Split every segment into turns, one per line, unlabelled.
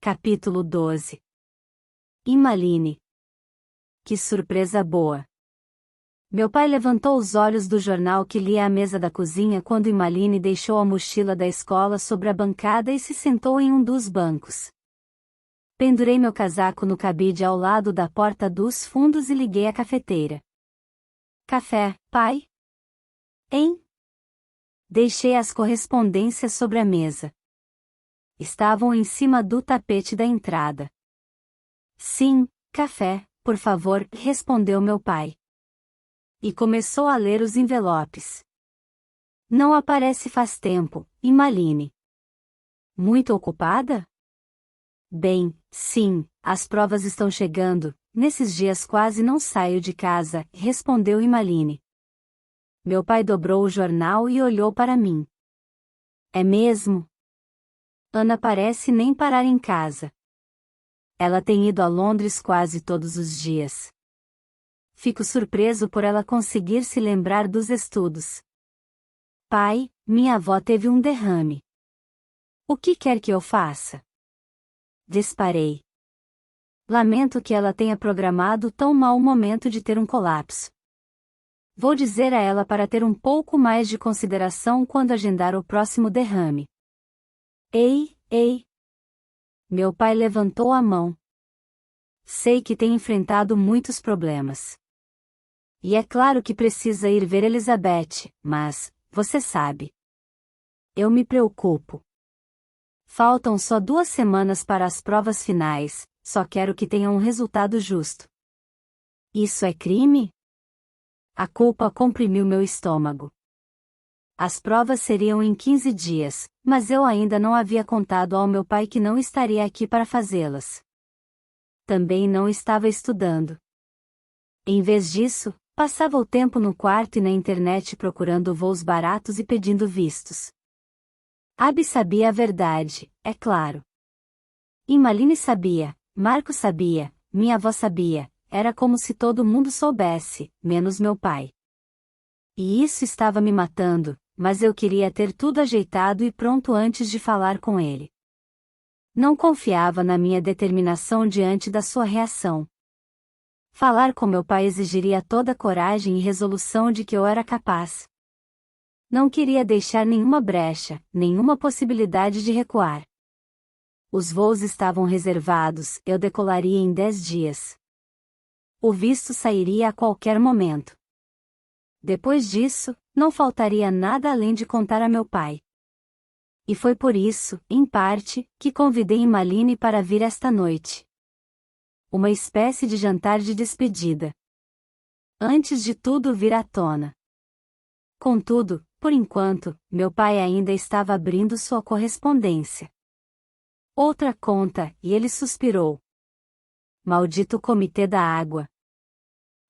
Capítulo 12. Imaline. Que surpresa boa! Meu pai levantou os olhos do jornal que lia à mesa da cozinha quando Imaline deixou a mochila da escola sobre a bancada e se sentou em um dos bancos. Pendurei meu casaco no cabide ao lado da porta dos fundos e liguei a cafeteira. Café, pai? Hein? Deixei as correspondências sobre a mesa. Estavam em cima do tapete da entrada. Sim, café, por favor, respondeu meu pai. E começou a ler os envelopes. Não aparece faz tempo, Imaline. Muito ocupada? Bem, sim, as provas estão chegando, nesses dias quase não saio de casa, respondeu Imaline. Meu pai dobrou o jornal e olhou para mim. É mesmo? Ana parece nem parar em casa. Ela tem ido a Londres quase todos os dias. Fico surpreso por ela conseguir se lembrar dos estudos. Pai, minha avó teve um derrame. O que quer que eu faça? Disparei. Lamento que ela tenha programado tão mau momento de ter um colapso. Vou dizer a ela para ter um pouco mais de consideração quando agendar o próximo derrame. Ei, ei! Meu pai levantou a mão. Sei que tem enfrentado muitos problemas. E é claro que precisa ir ver Elizabeth, mas, você sabe. Eu me preocupo. Faltam só 2 semanas para as provas finais, só quero que tenha um resultado justo. Isso é crime? A culpa comprimiu meu estômago. As provas seriam em 15 dias, mas eu ainda não havia contado ao meu pai que não estaria aqui para fazê-las. Também não estava estudando. Em vez disso, passava o tempo no quarto e na internet procurando voos baratos e pedindo vistos. Abby sabia a verdade, é claro. Imaline sabia, Marco sabia, minha avó sabia, era como se todo mundo soubesse, menos meu pai. E isso estava me matando, mas eu queria ter tudo ajeitado e pronto antes de falar com ele. Não confiava na minha determinação diante da sua reação. Falar com meu pai exigiria toda a coragem e resolução de que eu era capaz. Não queria deixar nenhuma brecha, nenhuma possibilidade de recuar. Os voos estavam reservados, eu decolaria em 10 dias. O visto sairia a qualquer momento. Depois disso, não faltaria nada além de contar a meu pai. E foi por isso, em parte, que convidei Imaline para vir esta noite. Uma espécie de jantar de despedida. Antes de tudo vir à tona. Contudo, por enquanto, meu pai ainda estava abrindo sua correspondência. Outra conta, e ele suspirou. Maldito comitê da água.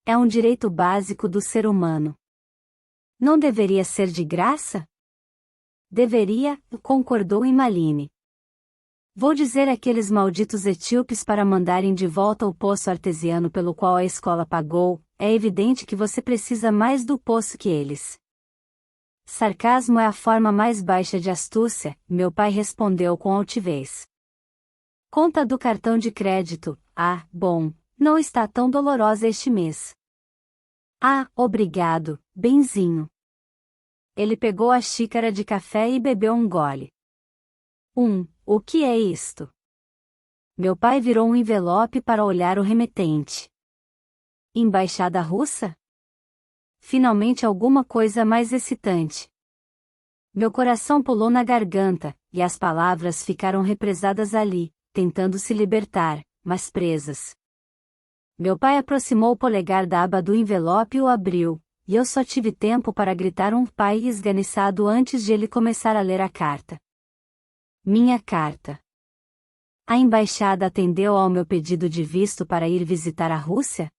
É um direito básico do ser humano. Não deveria ser de graça? Deveria, concordou Imaline. Vou dizer àqueles malditos etíopes para mandarem de volta o poço artesiano pelo qual a escola pagou, é evidente que você precisa mais do poço que eles. Sarcasmo é a forma mais baixa de astúcia, meu pai respondeu com altivez. Conta do cartão de crédito, bom, não está tão dolorosa este mês. Obrigado, benzinho. Ele pegou a xícara de café e bebeu um gole. O que é isto? Meu pai virou um envelope para olhar o remetente. Embaixada russa? Finalmente alguma coisa mais excitante. Meu coração pulou na garganta, e as palavras ficaram represadas ali, tentando se libertar, mas presas. Meu pai aproximou o polegar da aba do envelope e o abriu, e eu só tive tempo para gritar um pai esganiçado antes de ele começar a ler a carta. Minha carta. A embaixada atendeu ao meu pedido de visto para ir visitar a Rússia?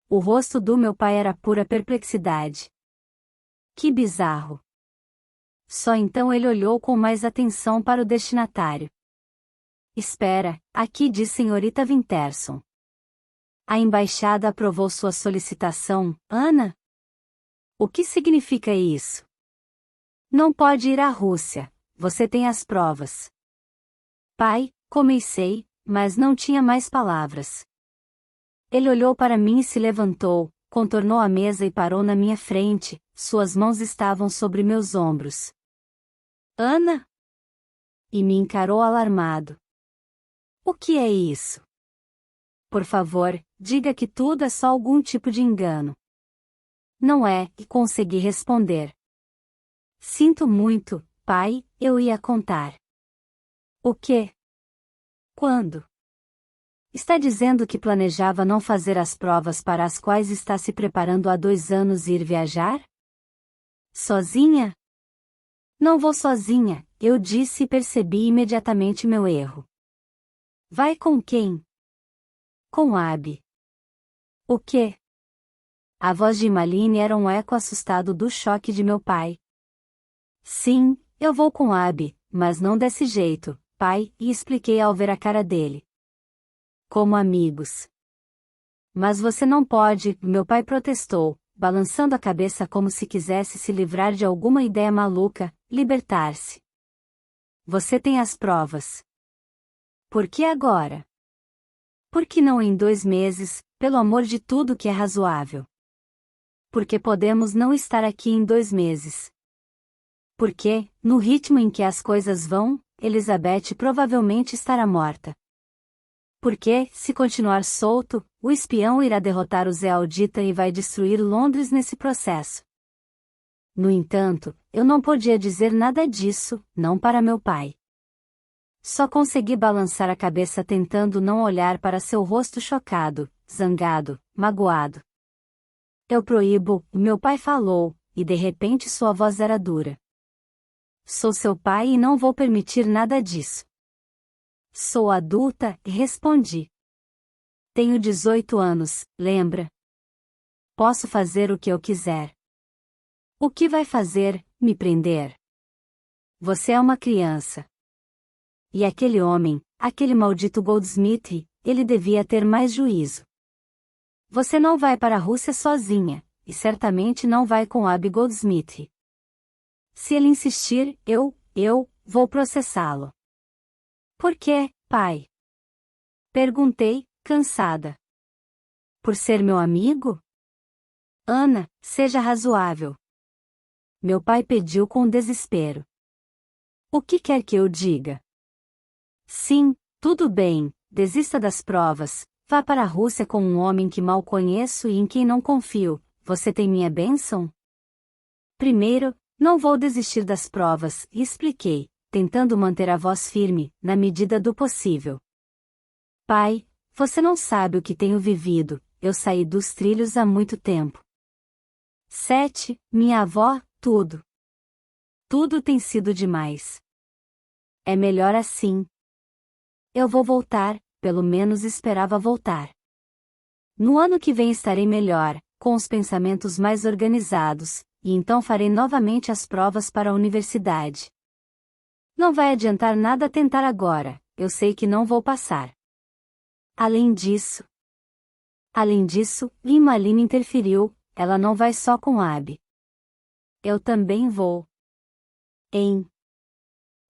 O rosto do meu pai era pura perplexidade. Que bizarro. Só então ele olhou com mais atenção para o destinatário. Espera, aqui diz senhorita Winterson. A embaixada aprovou sua solicitação, Ana? O que significa isso? Não pode ir à Rússia, você tem as provas. Pai, Comecei, mas não tinha mais palavras. Ele olhou para mim e se levantou, contornou a mesa e parou na minha frente, suas mãos estavam sobre meus ombros. Ana? E me encarou alarmado. O que é isso? Por favor, diga que tudo é só algum tipo de engano. Não é, e consegui responder. Sinto muito, pai, eu ia contar. O quê? Quando? Está dizendo que planejava não fazer as provas para as quais está se preparando há 2 anos e ir viajar? Sozinha? Não vou sozinha, eu disse e percebi imediatamente meu erro. Vai com quem? Com Abby. O quê? A voz de Immaline era um eco assustado do choque de meu pai. Sim, eu vou com Abby, mas não desse jeito, pai, e expliquei ao ver a cara dele. Como amigos. Mas você não pode, meu pai protestou, balançando a cabeça como se quisesse se livrar de alguma ideia maluca, libertar-se. Você tem as provas. Por que agora? Por que não em 2 meses, pelo amor de tudo que é razoável? Porque podemos não estar aqui em 2 meses. Porque, no ritmo em que as coisas vão, Elizabeth provavelmente estará morta. Porque, se continuar solto, o espião irá derrotar o Zealdita e vai destruir Londres nesse processo. No entanto, eu não podia dizer nada disso, não para meu pai. Só consegui balançar a cabeça tentando não olhar para seu rosto chocado, zangado, magoado. Eu proíbo, meu pai falou, e de repente sua voz era dura. Sou seu pai e não vou permitir nada disso. Sou adulta, respondi. Tenho 18 anos, lembra? Posso fazer o que eu quiser. O que vai fazer, me prender? Você é uma criança. E aquele homem, aquele maldito Goldsmith, ele devia ter mais juízo. Você não vai para a Rússia sozinha, e certamente não vai com Abby Goldsmith. Se ele insistir, eu vou processá-lo. Por quê, pai? Perguntei, cansada. Por ser meu amigo? Ana, seja razoável. Meu pai pediu com desespero. O que quer que eu diga? Sim, tudo bem, desista das provas, vá para a Rússia com um homem que mal conheço e em quem não confio, você tem minha bênção? Primeiro, não vou desistir das provas, expliquei, tentando manter a voz firme, na medida do possível. Pai, você não sabe o que tenho vivido, eu saí dos trilhos há muito tempo. 7, minha avó, tudo. Tudo tem sido demais. É melhor assim. Eu vou voltar, pelo menos esperava voltar. No ano que vem estarei melhor, com os pensamentos mais organizados, e então farei novamente as provas para a universidade. Não vai adiantar nada tentar agora, eu sei que não vou passar. Além disso, Immaline interferiu, ela não vai só com Abby. Eu também vou.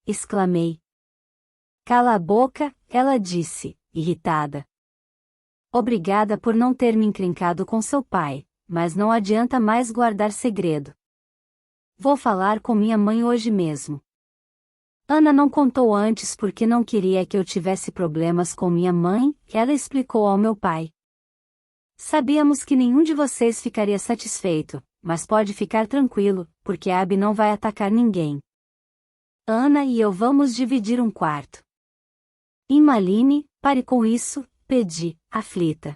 Exclamei. Cala a boca, ela disse, irritada. Obrigada por não ter me encrencado com seu pai, mas não adianta mais guardar segredo. Vou falar com minha mãe hoje mesmo. Ana não contou antes porque não queria que eu tivesse problemas com minha mãe, ela explicou ao meu pai. Sabíamos que nenhum de vocês ficaria satisfeito, mas pode ficar tranquilo, porque Abby não vai atacar ninguém. Ana e eu vamos dividir um quarto. Immaline, pare com isso, pedi, aflita.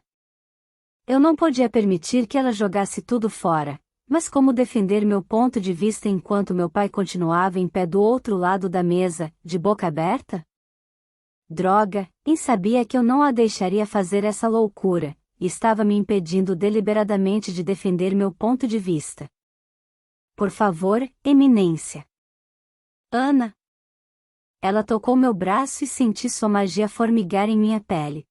Eu não podia permitir que ela jogasse tudo fora, mas como defender meu ponto de vista enquanto meu pai continuava em pé do outro lado da mesa, de boca aberta? Droga, sabia que eu não a deixaria fazer essa loucura, e estava me impedindo deliberadamente de defender meu ponto de vista. Por favor, Eminência. Ana. Ela tocou meu braço e senti sua magia formigar em minha pele.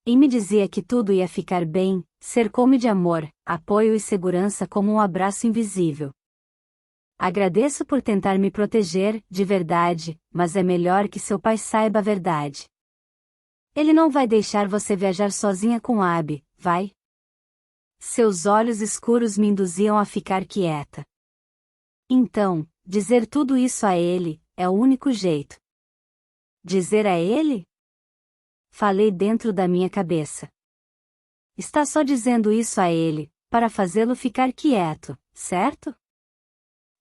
E me dizia que tudo ia ficar bem, cercou-me de amor, apoio e segurança como um abraço invisível. Agradeço por tentar me proteger, de verdade, mas é melhor que seu pai saiba a verdade. Ele não vai deixar você viajar sozinha com Abby, vai? Seus olhos escuros me induziam a ficar quieta. Então, dizer tudo isso a ele, é o único jeito. Dizer a ele? Falei dentro da minha cabeça. Está só dizendo isso a ele, para fazê-lo ficar quieto, certo?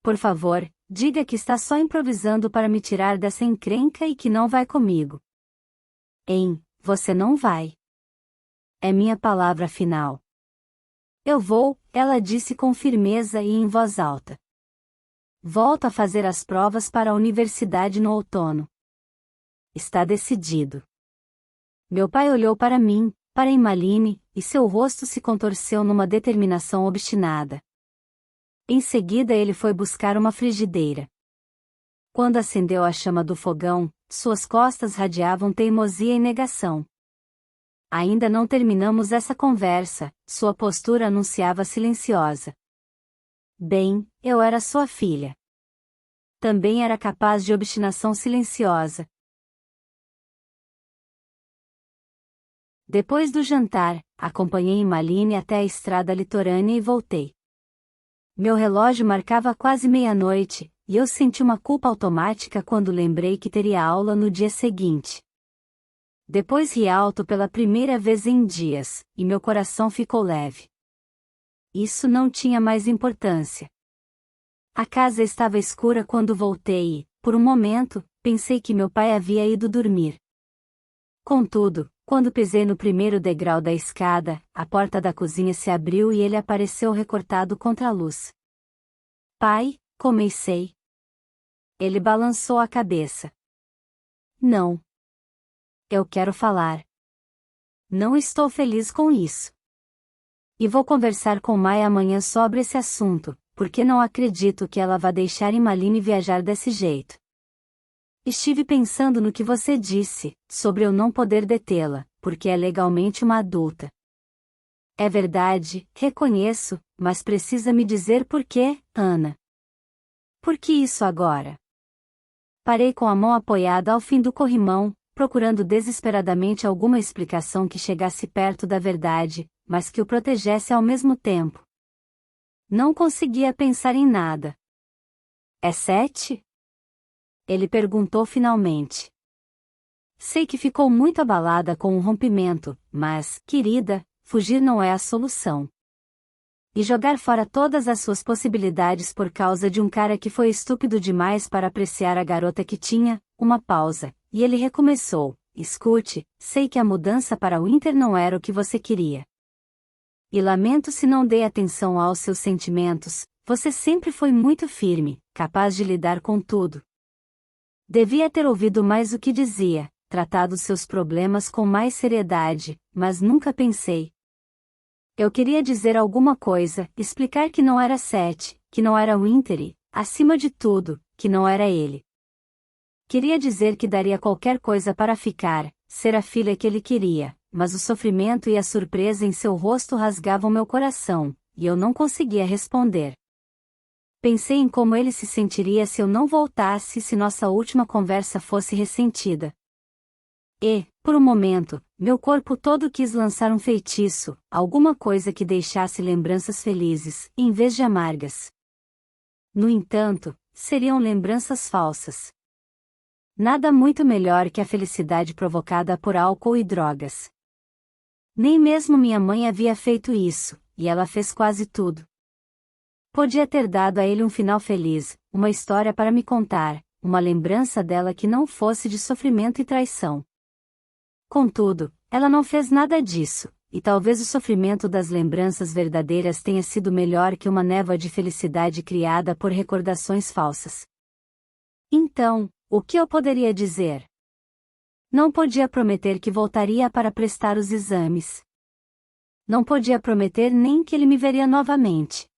Por favor, diga que está só improvisando para me tirar dessa encrenca e que não vai comigo. Você não vai. É minha palavra final. Eu vou, ela disse com firmeza e em voz alta. Volto a fazer as provas para a universidade no outono. Está decidido. Meu pai olhou para mim, para Emmaline, e seu rosto se contorceu numa determinação obstinada. Em seguida ele foi buscar uma frigideira. Quando acendeu a chama do fogão, suas costas radiavam teimosia e negação. Ainda não terminamos essa conversa, sua postura anunciava silenciosa. Bem, eu era sua filha. Também era capaz de obstinação silenciosa. Depois do jantar, acompanhei Emmaline até a estrada litorânea e voltei. Meu relógio marcava quase meia-noite, e eu senti uma culpa automática quando lembrei que teria aula no dia seguinte. Depois ri alto pela primeira vez em dias, e meu coração ficou leve. Isso não tinha mais importância. A casa estava escura quando voltei e, por um momento, pensei que meu pai havia ido dormir. Contudo, quando pisei no primeiro degrau da escada, a porta da cozinha se abriu e ele apareceu recortado contra a luz. Pai, comecei. Ele balançou a cabeça. Não. Eu quero falar. Não estou feliz com isso. E vou conversar com Mai amanhã sobre esse assunto, porque não acredito que ela vá deixar Emmaline viajar desse jeito. Estive pensando no que você disse, sobre eu não poder detê-la, porque é legalmente uma adulta. É verdade, reconheço, mas precisa me dizer por quê, Ana. Por que isso agora? Parei com a mão apoiada ao fim do corrimão, procurando desesperadamente alguma explicação que chegasse perto da verdade, mas que o protegesse ao mesmo tempo. Não conseguia pensar em nada. É 7? Ele perguntou finalmente. Sei que ficou muito abalada com o rompimento, mas, querida, fugir não é a solução. E jogar fora todas as suas possibilidades por causa de um cara que foi estúpido demais para apreciar a garota que tinha, uma pausa, e ele recomeçou. Escute, sei que a mudança para o Inter não era o que você queria. E lamento se não dei atenção aos seus sentimentos, você sempre foi muito firme, capaz de lidar com tudo. Devia ter ouvido mais o que dizia, tratado seus problemas com mais seriedade, mas nunca pensei. Eu queria dizer alguma coisa, explicar que não era 7, que não era o Inter e, acima de tudo, que não era ele. Queria dizer que daria qualquer coisa para ficar, ser a filha que ele queria, mas o sofrimento e a surpresa em seu rosto rasgavam meu coração, e eu não conseguia responder. Pensei em como ele se sentiria se eu não voltasse e se nossa última conversa fosse ressentida. E, por um momento, meu corpo todo quis lançar um feitiço, alguma coisa que deixasse lembranças felizes, em vez de amargas. No entanto, seriam lembranças falsas. Nada muito melhor que a felicidade provocada por álcool e drogas. Nem mesmo minha mãe havia feito isso, e ela fez quase tudo. Podia ter dado a ele um final feliz, uma história para me contar, uma lembrança dela que não fosse de sofrimento e traição. Contudo, ela não fez nada disso, e talvez o sofrimento das lembranças verdadeiras tenha sido melhor que uma névoa de felicidade criada por recordações falsas. Então, o que eu poderia dizer? Não podia prometer que voltaria para prestar os exames. Não podia prometer nem que ele me veria novamente.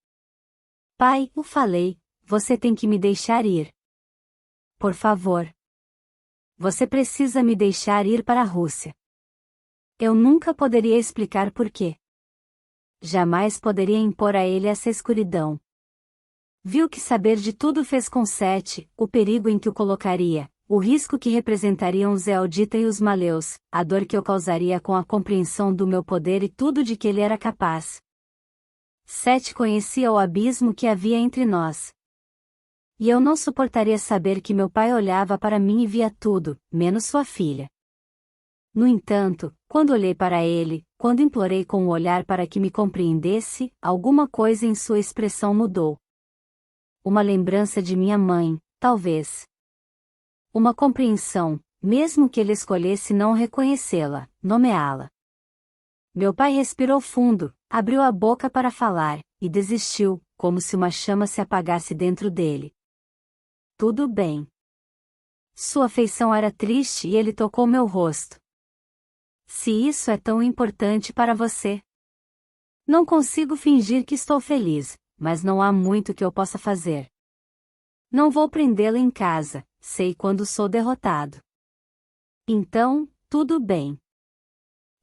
Pai, eu falei, você tem que me deixar ir. Por favor. Você precisa me deixar ir para a Rússia. Eu nunca poderia explicar por quê. Jamais poderia impor a ele essa escuridão. Viu que saber de tudo fez com Sete, o perigo em que o colocaria, o risco que representariam os Eldita e os Maleus, a dor que eu causaria com a compreensão do meu poder e tudo de que ele era capaz. Sete conhecia o abismo que havia entre nós. E eu não suportaria saber que meu pai olhava para mim e via tudo, menos sua filha. No entanto, quando olhei para ele, quando implorei com o olhar para que me compreendesse, alguma coisa em sua expressão mudou. Uma lembrança de minha mãe, talvez. Uma compreensão, mesmo que ele escolhesse não reconhecê-la, nomeá-la. Meu pai respirou fundo, abriu a boca para falar, e desistiu, como se uma chama se apagasse dentro dele. Tudo bem. Sua feição era triste e ele tocou meu rosto. Se isso é tão importante para você. Não consigo fingir que estou feliz, mas não há muito que eu possa fazer. Não vou prendê-la em casa, sei quando sou derrotado. Então, tudo bem.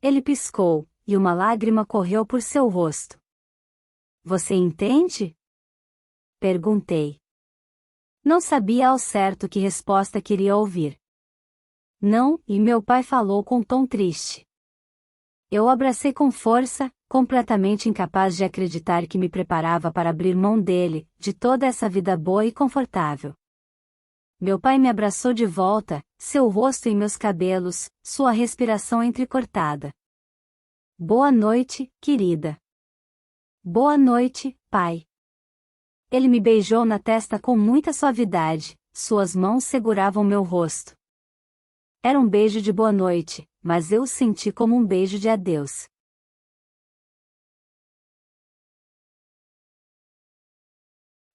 Ele piscou, e uma lágrima correu por seu rosto. Você entende? Perguntei. Não sabia ao certo que resposta queria ouvir. Não, e meu pai falou com tom triste. Eu o abracei com força, completamente incapaz de acreditar que me preparava para abrir mão dele, de toda essa vida boa e confortável. Meu pai me abraçou de volta, seu rosto em meus cabelos, sua respiração entrecortada. Boa noite, querida. Boa noite, pai. Ele me beijou na testa com muita suavidade, suas mãos seguravam meu rosto. Era um beijo de boa noite, mas eu o senti como um beijo de adeus.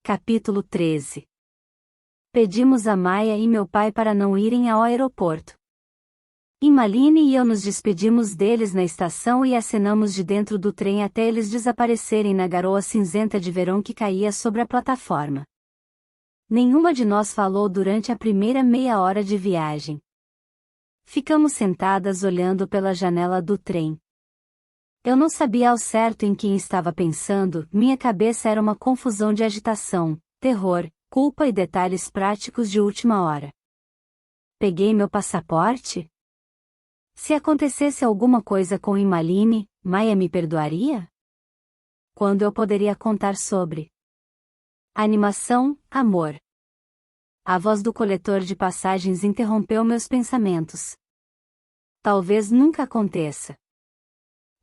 Capítulo 13. Pedimos a Maia e meu pai para não irem ao aeroporto. Imaline e eu nos despedimos deles na estação e acenamos de dentro do trem até eles desaparecerem na garoa cinzenta de verão que caía sobre a plataforma. Nenhuma de nós falou durante a primeira meia hora de viagem. Ficamos sentadas olhando pela janela do trem. Eu não sabia ao certo em quem estava pensando, minha cabeça era uma confusão de agitação, terror, culpa e detalhes práticos de última hora. Peguei meu passaporte? Se acontecesse alguma coisa com Imaline, Maia me perdoaria? Quando eu poderia contar sobre? Animação, amor. A voz do coletor de passagens interrompeu meus pensamentos. Talvez nunca aconteça.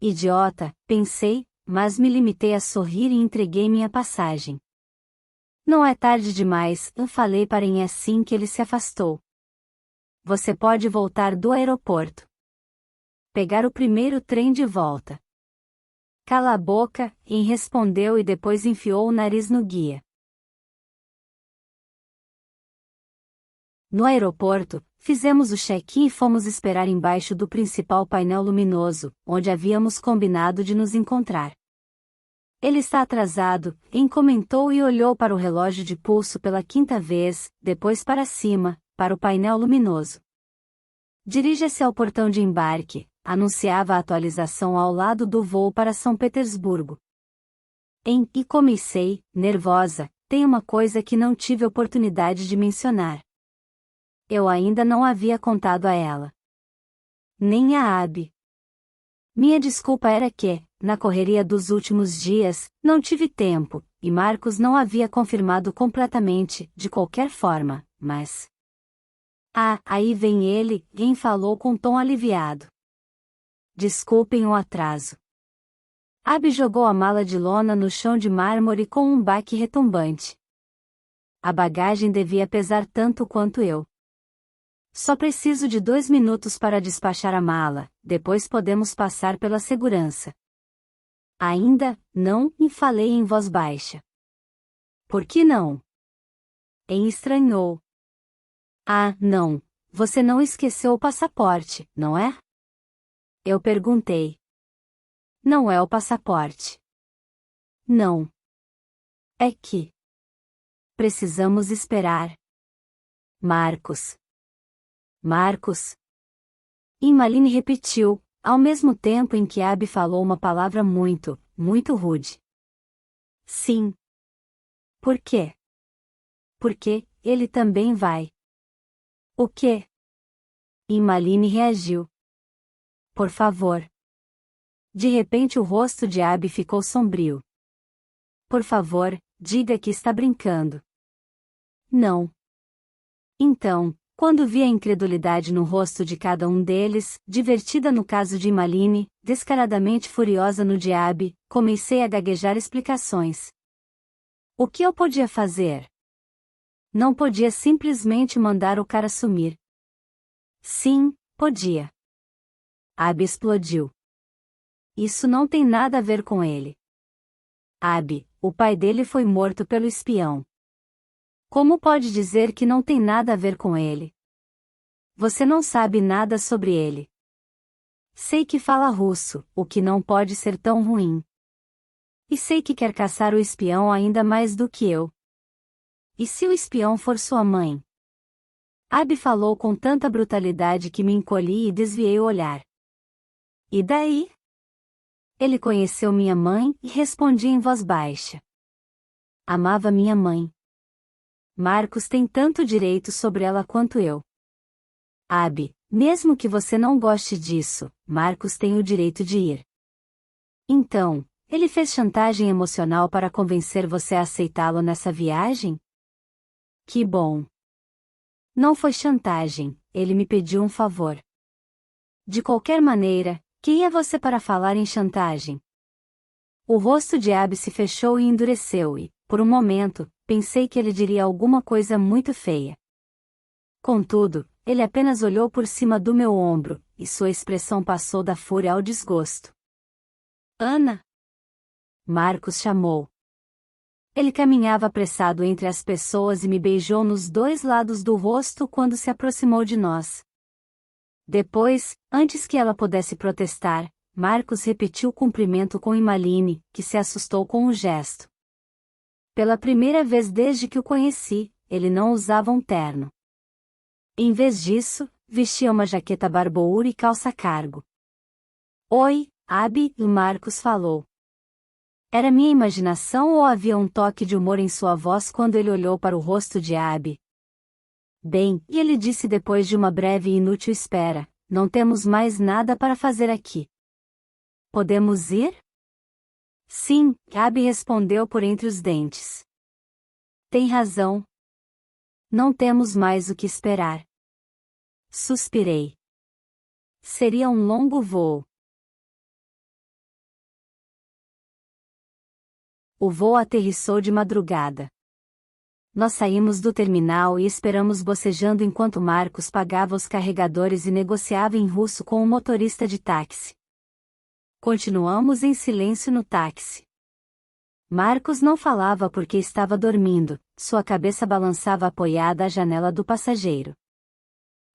Idiota, pensei, mas me limitei a sorrir e entreguei minha passagem. Não é tarde demais, eu falei para Inês assim que ele se afastou. Você pode voltar do aeroporto. Pegar o primeiro trem de volta. Cala a boca, Em respondeu e depois enfiou o nariz no guia. No aeroporto, fizemos o check-in e fomos esperar embaixo do principal painel luminoso, onde havíamos combinado de nos encontrar. Ele está atrasado, comentou e olhou para o relógio de pulso pela quinta vez, depois para cima, para o painel luminoso. Dirija-se ao portão de embarque, anunciava a atualização ao lado do voo para São Petersburgo. E comecei, nervosa, tem uma coisa que não tive oportunidade de mencionar. Eu ainda não havia contado a ela. Nem a Abby. Minha desculpa era que, na correria dos últimos dias, não tive tempo, e Marcos não havia confirmado completamente, de qualquer forma, mas... Ah, aí vem ele, Gwen falou com tom aliviado. Desculpem o atraso. Abby jogou a mala de lona no chão de mármore com um baque retumbante. A bagagem devia pesar tanto quanto eu. Só preciso de 2 minutos para despachar a mala, depois podemos passar pela segurança. Ainda, não, e falei em voz baixa. Por que não? Estranhou. Ah, não, você não esqueceu o passaporte, não é? Eu perguntei. Não é o passaporte. Não. É que... Precisamos esperar. Marcos. Marcos. Imaline repetiu, ao mesmo tempo em que Abby falou uma palavra muito, muito rude. Sim. Por quê? Porque ele também vai. O quê? E Malini reagiu. Por favor. De repente o rosto de Abby ficou sombrio. Por favor, diga que está brincando. Não. Então, quando vi a incredulidade no rosto de cada um deles, divertida no caso de Malini, descaradamente furiosa no de Abby, comecei a gaguejar explicações. O que eu podia fazer? Não podia simplesmente mandar o cara sumir. Sim, podia. Abby explodiu. Isso não tem nada a ver com ele. Abby, o pai dele foi morto pelo espião. Como pode dizer que não tem nada a ver com ele? Você não sabe nada sobre ele. Sei que fala russo, o que não pode ser tão ruim. E sei que quer caçar o espião ainda mais do que eu. E se o espião for sua mãe? Abby falou com tanta brutalidade que me encolhi e desviei o olhar. E daí? Ele conheceu minha mãe e respondi em voz baixa. Amava minha mãe. Marcos tem tanto direito sobre ela quanto eu. Abby, mesmo que você não goste disso, Marcos tem o direito de ir. Então, ele fez chantagem emocional para convencer você a aceitá-lo nessa viagem? Que bom. Não foi chantagem, ele me pediu um favor. De qualquer maneira, quem é você para falar em chantagem? O rosto de Abby se fechou e endureceu e, por um momento, pensei que ele diria alguma coisa muito feia. Contudo, ele apenas olhou por cima do meu ombro, e sua expressão passou da fúria ao desgosto. Ana! Marcos chamou. Ele caminhava apressado entre as pessoas e me beijou nos dois lados do rosto quando se aproximou de nós. Depois, antes que ela pudesse protestar, Marcos repetiu o cumprimento com Imaline, que se assustou com o gesto. Pela primeira vez desde que o conheci, ele não usava um terno. Em vez disso, vestia uma jaqueta barboura e calça cargo. Oi, Abby, Marcos falou. Era minha imaginação ou havia um toque de humor em sua voz quando ele olhou para o rosto de Abby? Bem, e ele disse depois de uma breve e inútil espera, não temos mais nada para fazer aqui. Podemos ir? Sim, Abby respondeu por entre os dentes. Tem razão. Não temos mais o que esperar. Suspirei. Seria um longo voo. O voo aterrissou de madrugada. Nós saímos do terminal e esperamos bocejando enquanto Marcos pagava os carregadores e negociava em russo com o motorista de táxi. Continuamos em silêncio no táxi. Marcos não falava porque estava dormindo, sua cabeça balançava apoiada à janela do passageiro.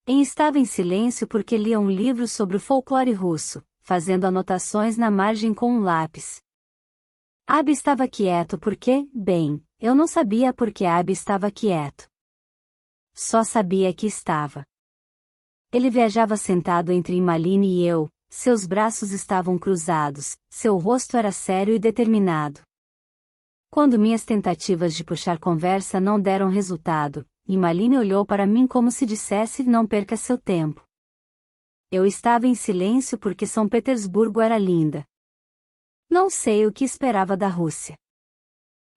Estava em silêncio porque lia um livro sobre o folclore russo, fazendo anotações na margem com um lápis. Abby estava quieto porque, bem, eu não sabia por que Abby estava quieto. Só sabia que estava. Ele viajava sentado entre Imaline e eu, seus braços estavam cruzados, seu rosto era sério e determinado. Quando minhas tentativas de puxar conversa não deram resultado, Imaline olhou para mim como se dissesse não perca seu tempo. Eu estava em silêncio porque São Petersburgo era linda. Não sei o que esperava da Rússia.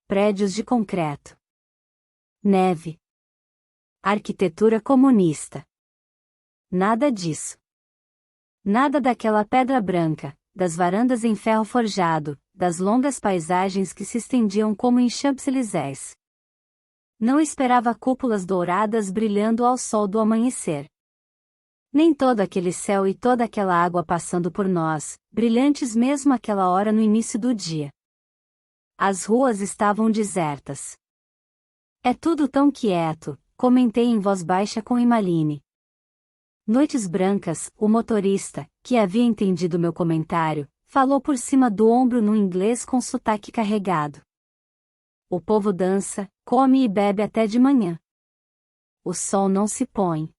Prédios de concreto. Neve. Arquitetura comunista. Nada disso. Nada daquela pedra branca, das varandas em ferro forjado, das longas paisagens que se estendiam como em Champs-Élysées. Não esperava cúpulas douradas brilhando ao sol do amanhecer. Nem todo aquele céu e toda aquela água passando por nós, brilhantes mesmo aquela hora no início do dia. As ruas estavam desertas. É tudo tão quieto, comentei em voz baixa com Imaline. Noites brancas, o motorista, que havia entendido meu comentário, falou por cima do ombro no inglês com sotaque carregado. O povo dança, come e bebe até de manhã. O sol não se põe.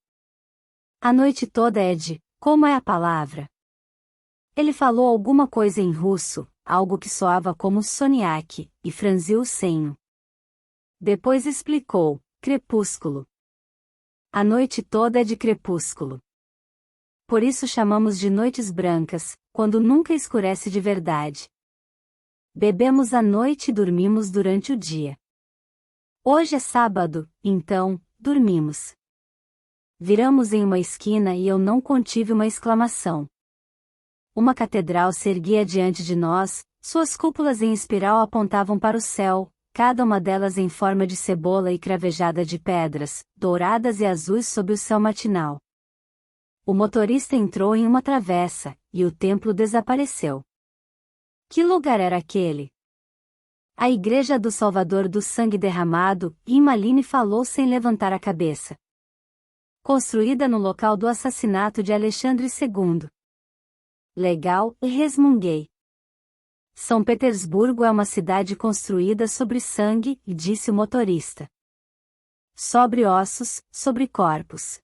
A noite toda é de, como é a palavra? Ele falou alguma coisa em russo, algo que soava como soniaque, e franziu o senho. Depois explicou, Crepúsculo. A noite toda é de crepúsculo. Por isso chamamos de noites brancas, quando nunca escurece de verdade. Bebemos à noite e dormimos durante o dia. Hoje é sábado, então, dormimos. Viramos em uma esquina e eu não contive uma exclamação. Uma catedral se erguia diante de nós, suas cúpulas em espiral apontavam para o céu, cada uma delas em forma de cebola e cravejada de pedras, douradas e azuis sob o céu matinal. O motorista entrou em uma travessa, e o templo desapareceu. Que lugar era aquele? A Igreja do Salvador do Sangue Derramado, e Immaline falou sem levantar a cabeça. Construída no local do assassinato de Alexandre II. Legal, e resmunguei. São Petersburgo é uma cidade construída sobre sangue, disse o motorista. Sobre ossos, sobre corpos.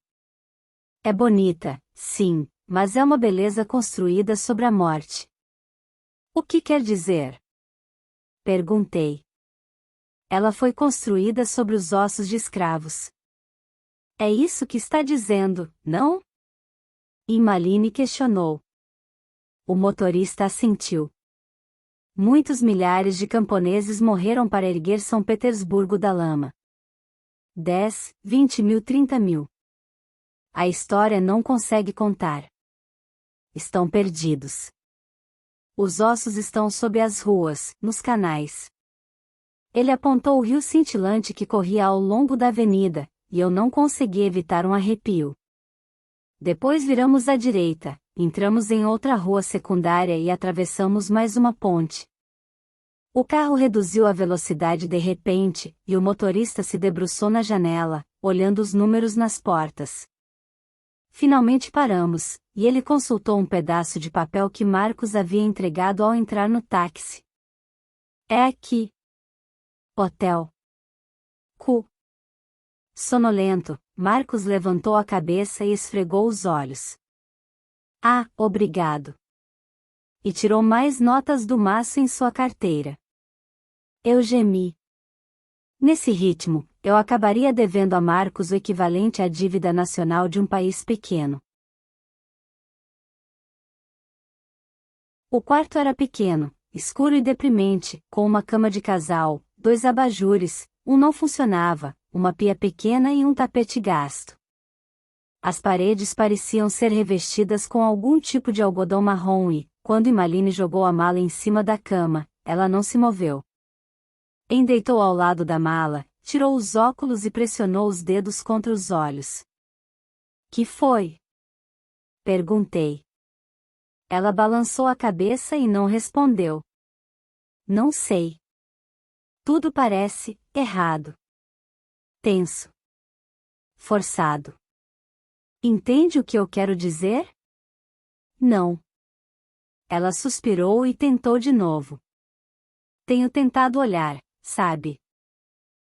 É bonita, sim, mas é uma beleza construída sobre a morte. O que quer dizer? Perguntei. Ela foi construída sobre os ossos de escravos. É isso que está dizendo, não? Immaline questionou. O motorista assentiu. Muitos milhares de camponeses morreram para erguer São Petersburgo da lama. 10, 20 mil, 30 mil. A história não consegue contar. Estão perdidos. Os ossos estão sob as ruas, nos canais. Ele apontou o rio cintilante que corria ao longo da avenida, e eu não consegui evitar um arrepio. Depois viramos à direita, entramos em outra rua secundária e atravessamos mais uma ponte. O carro reduziu a velocidade de repente, e o motorista se debruçou na janela, olhando os números nas portas. Finalmente paramos, e ele consultou um pedaço de papel que Marcos havia entregado ao entrar no táxi. É aqui. Hotel. Cu. Sonolento, Marcos levantou a cabeça e esfregou os olhos. Ah, obrigado. E tirou mais notas do maço em sua carteira. Eu gemi. Nesse ritmo, eu acabaria devendo a Marcos o equivalente à dívida nacional de um país pequeno. O quarto era pequeno, escuro e deprimente, com uma cama de casal, 2 abajures, um não funcionava, uma pia pequena e um tapete gasto. As paredes pareciam ser revestidas com algum tipo de algodão marrom e, quando Immaline jogou a mala em cima da cama, ela não se moveu. Endeitou ao lado da mala, tirou os óculos e pressionou os dedos contra os olhos. Que foi? Perguntei. Ela balançou a cabeça e não respondeu. Não sei. Tudo parece errado. Tenso. Forçado. Entende o que eu quero dizer? Não. Ela suspirou e tentou de novo. Tenho tentado olhar, sabe?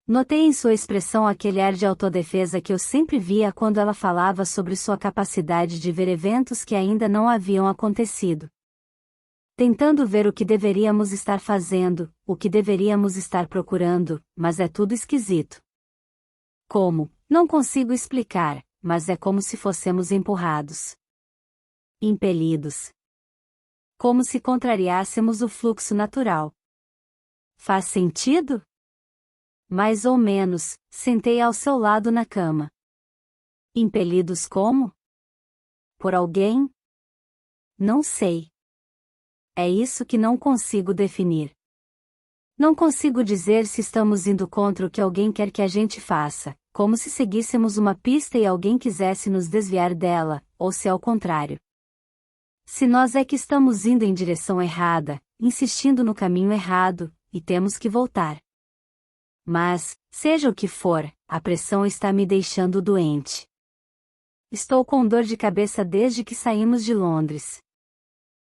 Notei em sua expressão aquele ar de autodefesa que eu sempre via quando ela falava sobre sua capacidade de ver eventos que ainda não haviam acontecido. Tentando ver o que deveríamos estar fazendo, o que deveríamos estar procurando, mas é tudo esquisito. Como? Não consigo explicar, mas é como se fossemos empurrados. Impelidos. Como se contrariássemos o fluxo natural. Faz sentido? Mais ou menos, sentei ao seu lado na cama. Impelidos como? Por alguém? Não sei. É isso que não consigo definir. Não consigo dizer se estamos indo contra o que alguém quer que a gente faça, como se seguíssemos uma pista e alguém quisesse nos desviar dela, ou se é o contrário. Se nós é que estamos indo em direção errada, insistindo no caminho errado, e temos que voltar. Mas, seja o que for, a pressão está me deixando doente. Estou com dor de cabeça desde que saímos de Londres.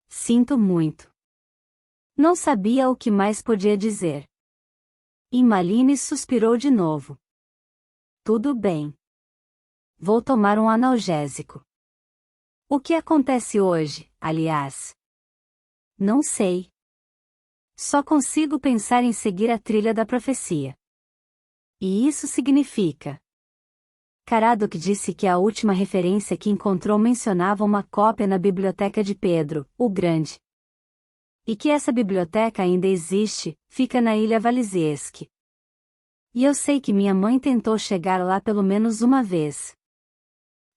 Sinto muito. Não sabia o que mais podia dizer. Immaline suspirou de novo. Tudo bem. Vou tomar um analgésico. O que acontece hoje, aliás? Não sei. Só consigo pensar em seguir a trilha da profecia. E isso significa. Caradoc disse que a última referência que encontrou mencionava uma cópia na biblioteca de Pedro, o Grande. E que essa biblioteca ainda existe, fica na ilha Walisiesk. E eu sei que minha mãe tentou chegar lá pelo menos uma vez.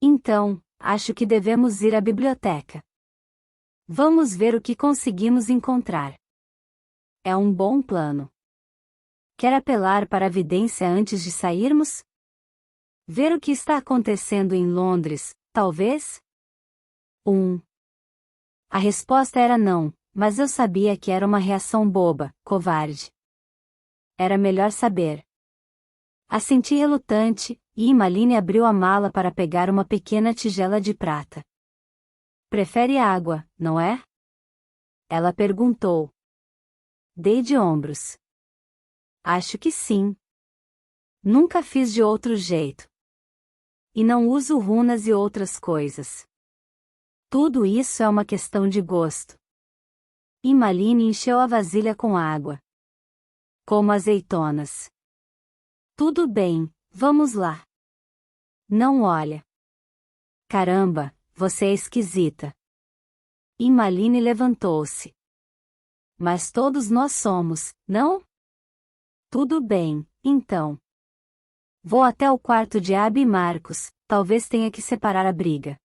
Então, acho que devemos ir à biblioteca. Vamos ver o que conseguimos encontrar. É um bom plano. Quer apelar para a vidência antes de sairmos? Ver o que está acontecendo em Londres, talvez? A resposta era não, mas eu sabia que era uma reação boba, covarde. Era melhor saber. Assenti relutante, e Emmeline abriu a mala para pegar uma pequena tigela de prata. Prefere água, não é? Ela perguntou. Dei de ombros. Acho que sim. Nunca fiz de outro jeito. E não uso runas e outras coisas. Tudo isso é uma questão de gosto. Emmeline encheu a vasilha com água. Como azeitonas. Tudo bem, vamos lá. Não olha. Caramba, você é esquisita. Emmeline levantou-se. Mas todos nós somos, não? Tudo bem, então. Vou até o quarto de Abby e Marcos, talvez tenha que separar a briga.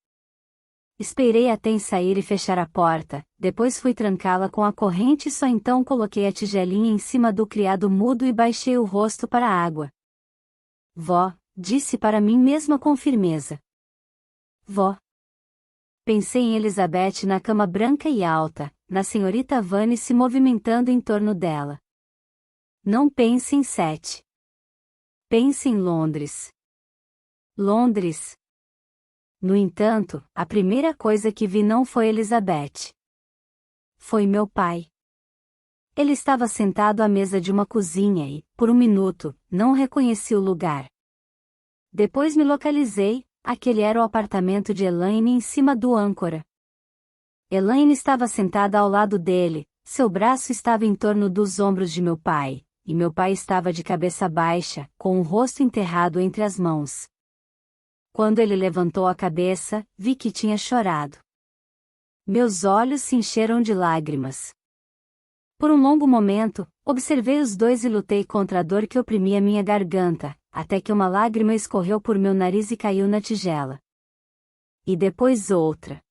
Esperei até sair e fechar a porta, depois fui trancá-la com a corrente e só então coloquei a tigelinha em cima do criado mudo e baixei o rosto para a água. Vó, disse para mim mesma com firmeza. Vó. Pensei em Elizabeth na cama branca e alta, na senhorita Vane se movimentando em torno dela. Não pense em Sete. Pense em Londres. Londres. No entanto, a primeira coisa que vi não foi Elizabeth. Foi meu pai. Ele estava sentado à mesa de uma cozinha e, por um minuto, não reconheci o lugar. Depois me localizei, aquele era o apartamento de Elaine em cima do âncora. Elaine estava sentada ao lado dele, seu braço estava em torno dos ombros de meu pai, e meu pai estava de cabeça baixa, com o rosto enterrado entre as mãos. Quando ele levantou a cabeça, vi que tinha chorado. Meus olhos se encheram de lágrimas. Por um longo momento, observei os dois e lutei contra a dor que oprimia minha garganta, até que uma lágrima escorreu por meu nariz e caiu na tigela. E depois outra.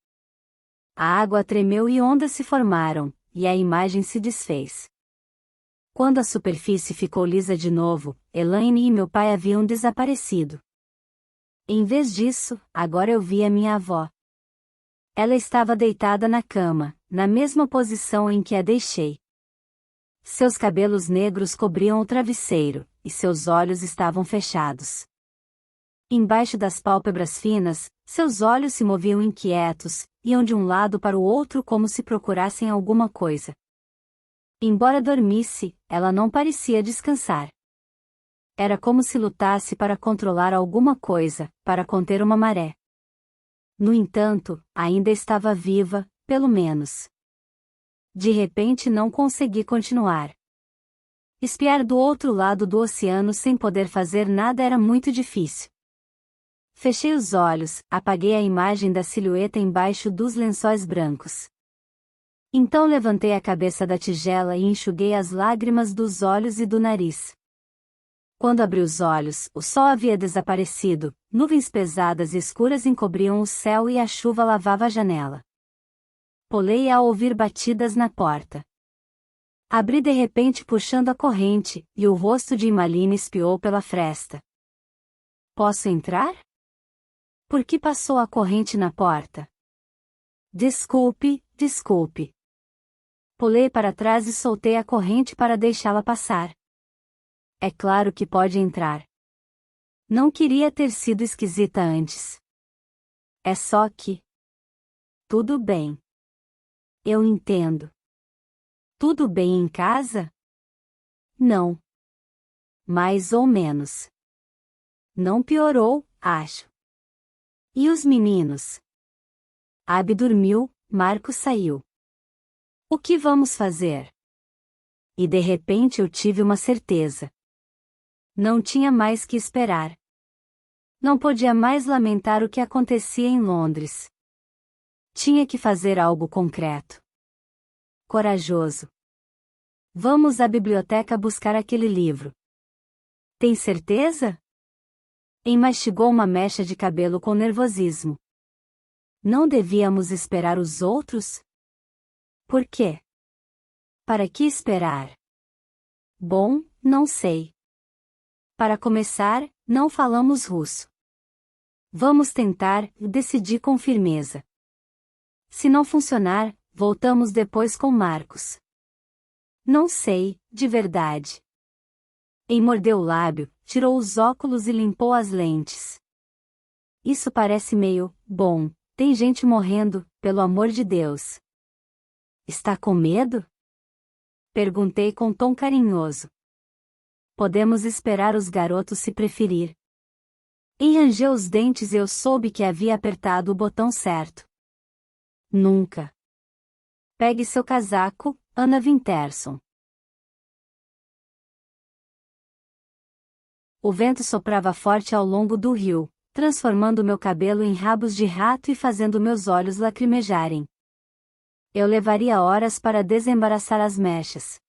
A água tremeu e ondas se formaram, e a imagem se desfez. Quando a superfície ficou lisa de novo, Elaine e meu pai haviam desaparecido. Em vez disso, agora eu via minha avó. Ela estava deitada na cama, na mesma posição em que a deixei. Seus cabelos negros cobriam o travesseiro, e seus olhos estavam fechados. Embaixo das pálpebras finas, seus olhos se moviam inquietos, iam de um lado para o outro como se procurassem alguma coisa. Embora dormisse, ela não parecia descansar. Era como se lutasse para controlar alguma coisa, para conter uma maré. No entanto, ainda estava viva, pelo menos. De repente não consegui continuar. Espiar do outro lado do oceano sem poder fazer nada era muito difícil. Fechei os olhos, apaguei a imagem da silhueta embaixo dos lençóis brancos. Então levantei a cabeça da tigela e enxuguei as lágrimas dos olhos e do nariz. Quando abri os olhos, o sol havia desaparecido, nuvens pesadas e escuras encobriam o céu e a chuva lavava a janela. Pulei ao ouvir batidas na porta. Abri de repente puxando a corrente, e o rosto de Emmeline espiou pela fresta. Posso entrar? Por que passou a corrente na porta? Desculpe, desculpe. Pulei para trás e soltei a corrente para deixá-la passar. É claro que pode entrar. Não queria ter sido esquisita antes. É só que... Tudo bem. Eu entendo. Tudo bem em casa? Não. Mais ou menos. Não piorou, acho. E os meninos? Abby dormiu, Marcos saiu. O que vamos fazer? E de repente eu tive uma certeza. Não tinha mais que esperar. Não podia mais lamentar o que acontecia em Londres. Tinha que fazer algo concreto. Corajoso. Vamos à biblioteca buscar aquele livro. Tem certeza? Mastigou uma mecha de cabelo com nervosismo. Não devíamos esperar os outros? Por quê? Para que esperar? Bom, não sei. Para começar, não falamos russo. Vamos tentar, decidi com firmeza. Se não funcionar, voltamos depois com Marcos. Não sei, de verdade. Mordeu o lábio, tirou os óculos e limpou as lentes. Isso parece meio, bom, tem gente morrendo, pelo amor de Deus. Está com medo? Perguntei com tom carinhoso. Podemos esperar os garotos se preferir. Rangeu os dentes e eu soube que havia apertado o botão certo. Nunca. Pegue seu casaco, Anna Winterson. O vento soprava forte ao longo do rio, transformando meu cabelo em rabos de rato e fazendo meus olhos lacrimejarem. Eu levaria horas para desembaraçar as mechas.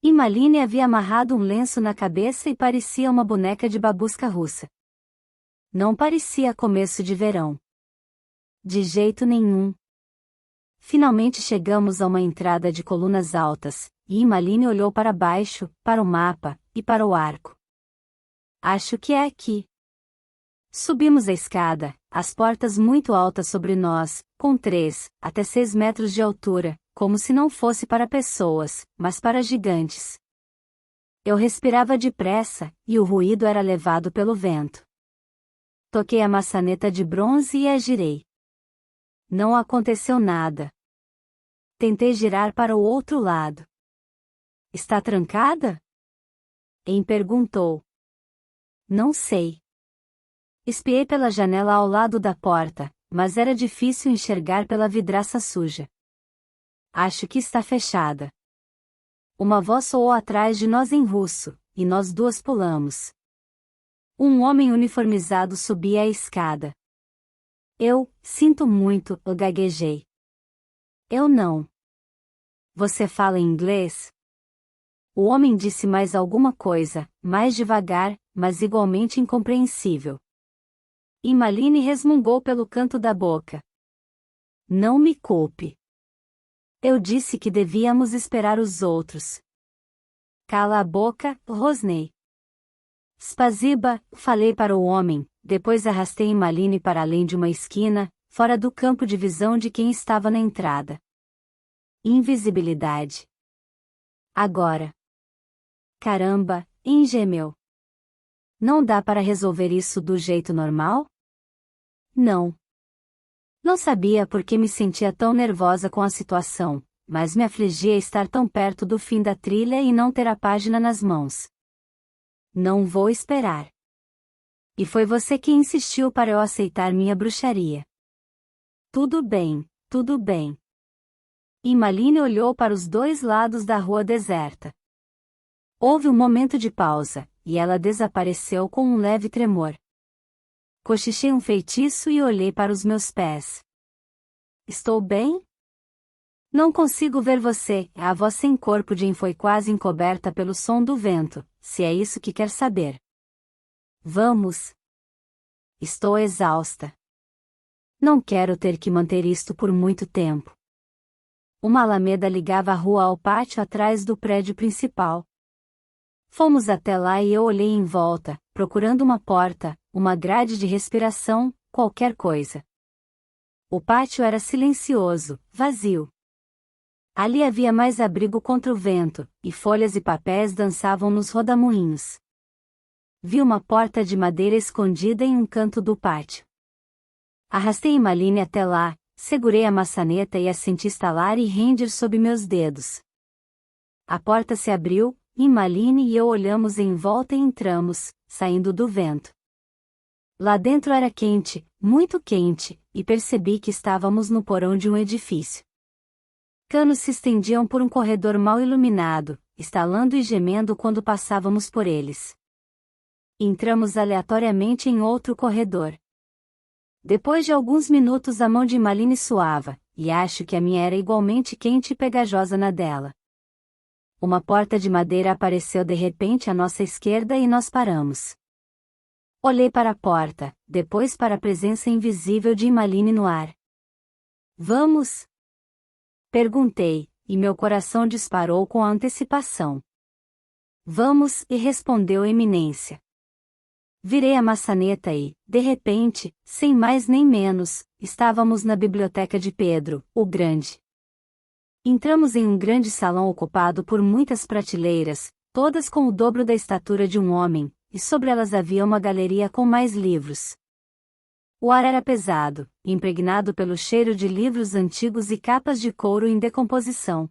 Malini havia amarrado um lenço na cabeça e parecia uma boneca de babusca russa. Não parecia começo de verão. De jeito nenhum. Finalmente chegamos a uma entrada de colunas altas, e Malini olhou para baixo, para o mapa, e para o arco. Acho que é aqui. Subimos a escada, as portas muito altas sobre nós, com 3 até 6 metros de altura, como se não fosse para pessoas, mas para gigantes. Eu respirava depressa, e o ruído era levado pelo vento. Toquei a maçaneta de bronze e a girei. Não aconteceu nada. Tentei girar para o outro lado. Está trancada? Perguntou. Não sei. Espiei pela janela ao lado da porta, mas era difícil enxergar pela vidraça suja. Acho que está fechada. Uma voz soou atrás de nós em russo, e nós duas pulamos. Um homem uniformizado subia a escada. Sinto muito, eu gaguejei. Eu não. Você fala inglês? O homem disse mais alguma coisa, mais devagar, mas igualmente incompreensível. Malini resmungou pelo canto da boca. Não me culpe. Eu disse que devíamos esperar os outros. Cala a boca, rosnei. Spasiba, falei para o homem, depois arrastei Malini para além de uma esquina, fora do campo de visão de quem estava na entrada. Invisibilidade. Agora. Caramba, gemeu. Não dá para resolver isso do jeito normal? Não. Não sabia por que me sentia tão nervosa com a situação, mas me afligia estar tão perto do fim da trilha e não ter a página nas mãos. Não vou esperar. E foi você que insistiu para eu aceitar minha bruxaria. Tudo bem, tudo bem. Malini olhou para os dois lados da rua deserta. Houve um momento de pausa, e ela desapareceu com um leve tremor. Cochichei um feitiço e olhei para os meus pés. Estou bem? Não consigo ver você. A voz sem corpo de foi quase encoberta pelo som do vento, se é isso que quer saber. Vamos. Estou exausta. Não quero ter que manter isto por muito tempo. Uma alameda ligava a rua ao pátio atrás do prédio principal. Fomos até lá e eu olhei em volta, procurando uma porta, uma grade de respiração, qualquer coisa. O pátio era silencioso, vazio. Ali havia mais abrigo contra o vento, e folhas e papéis dançavam nos rodamuinhos. Vi uma porta de madeira escondida em um canto do pátio. Arrastei Malini até lá, segurei a maçaneta e a senti estalar e render sob meus dedos. A porta se abriu, Malini e eu olhamos em volta e entramos, saindo do vento. Lá dentro era quente, muito quente, e percebi que estávamos no porão de um edifício. Canos se estendiam por um corredor mal iluminado, estalando e gemendo quando passávamos por eles. Entramos aleatoriamente em outro corredor. Depois de alguns minutos a mão de Immaline suava, e acho que a minha era igualmente quente e pegajosa na dela. Uma porta de madeira apareceu de repente à nossa esquerda e nós paramos. Olhei para a porta, depois para a presença invisível de Immaline no ar. Vamos? Perguntei, e meu coração disparou com antecipação. Vamos, e respondeu Eminência. Virei a maçaneta e, de repente, sem mais nem menos, estávamos na biblioteca de Pedro, o Grande. Entramos em um grande salão ocupado por muitas prateleiras, todas com o dobro da estatura de um homem, e sobre elas havia uma galeria com mais livros. O ar era pesado, impregnado pelo cheiro de livros antigos e capas de couro em decomposição.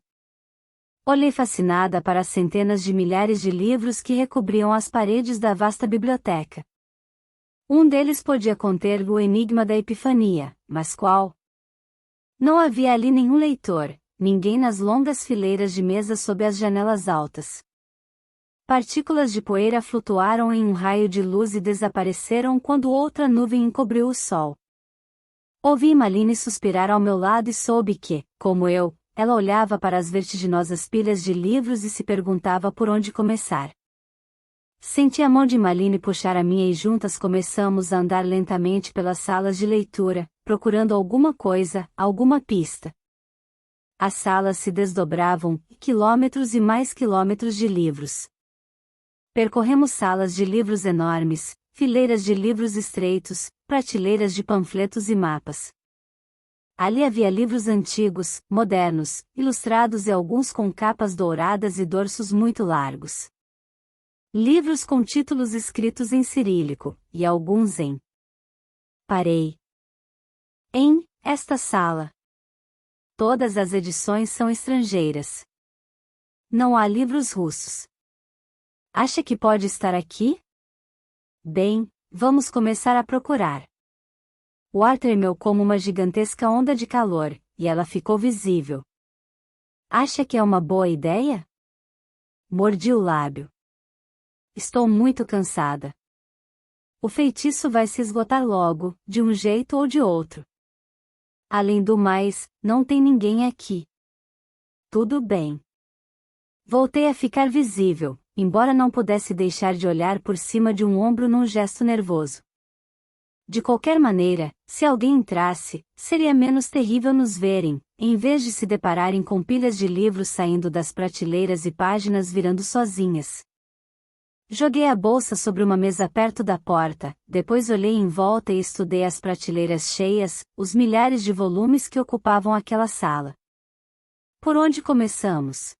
Olhei fascinada para as centenas de milhares de livros que recobriam as paredes da vasta biblioteca. Um deles podia conter o Enigma da Epifania, mas qual? Não havia ali nenhum leitor, ninguém nas longas fileiras de mesas sob as janelas altas. Partículas de poeira flutuaram em um raio de luz e desapareceram quando outra nuvem encobriu o sol. Ouvi Immaline suspirar ao meu lado e soube que, como eu, ela olhava para as vertiginosas pilhas de livros e se perguntava por onde começar. Senti a mão de Immaline puxar a minha e juntas começamos a andar lentamente pelas salas de leitura, procurando alguma coisa, alguma pista. As salas se desdobravam, quilômetros e mais quilômetros de livros. Percorremos salas de livros enormes, fileiras de livros estreitos, prateleiras de panfletos e mapas. Ali havia livros antigos, modernos, ilustrados e alguns com capas douradas e dorsos muito largos. Livros com títulos escritos em cirílico, e alguns em. Parei. Em esta sala. Todas as edições são estrangeiras. Não há livros russos. Acha que pode estar aqui? Bem, vamos começar a procurar. O ar tremeu como uma gigantesca onda de calor, e ela ficou visível. Acha que é uma boa ideia? Mordi o lábio. Estou muito cansada. O feitiço vai se esgotar logo, de um jeito ou de outro. Além do mais, não tem ninguém aqui. Tudo bem. Voltei a ficar visível, embora não pudesse deixar de olhar por cima de um ombro num gesto nervoso. De qualquer maneira, se alguém entrasse, seria menos terrível nos verem, em vez de se depararem com pilhas de livros saindo das prateleiras e páginas virando sozinhas. Joguei a bolsa sobre uma mesa perto da porta, depois olhei em volta e estudei as prateleiras cheias, os milhares de volumes que ocupavam aquela sala. Por onde começamos?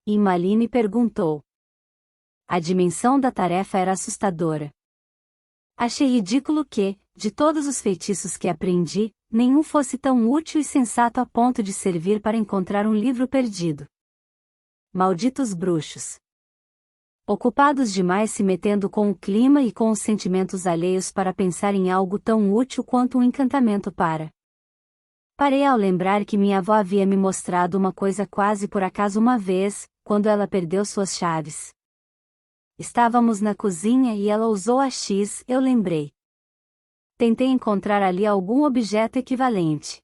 Immaline perguntou. A dimensão da tarefa era assustadora. Achei ridículo que, de todos os feitiços que aprendi, nenhum fosse tão útil e sensato a ponto de servir para encontrar um livro perdido. Malditos bruxos! Ocupados demais se metendo com o clima e com os sentimentos alheios para pensar em algo tão útil quanto um encantamento para. Parei ao lembrar que minha avó havia me mostrado uma coisa quase por acaso uma vez, quando ela perdeu suas chaves. Estávamos na cozinha e ela usou a X, eu lembrei. Tentei encontrar ali algum objeto equivalente.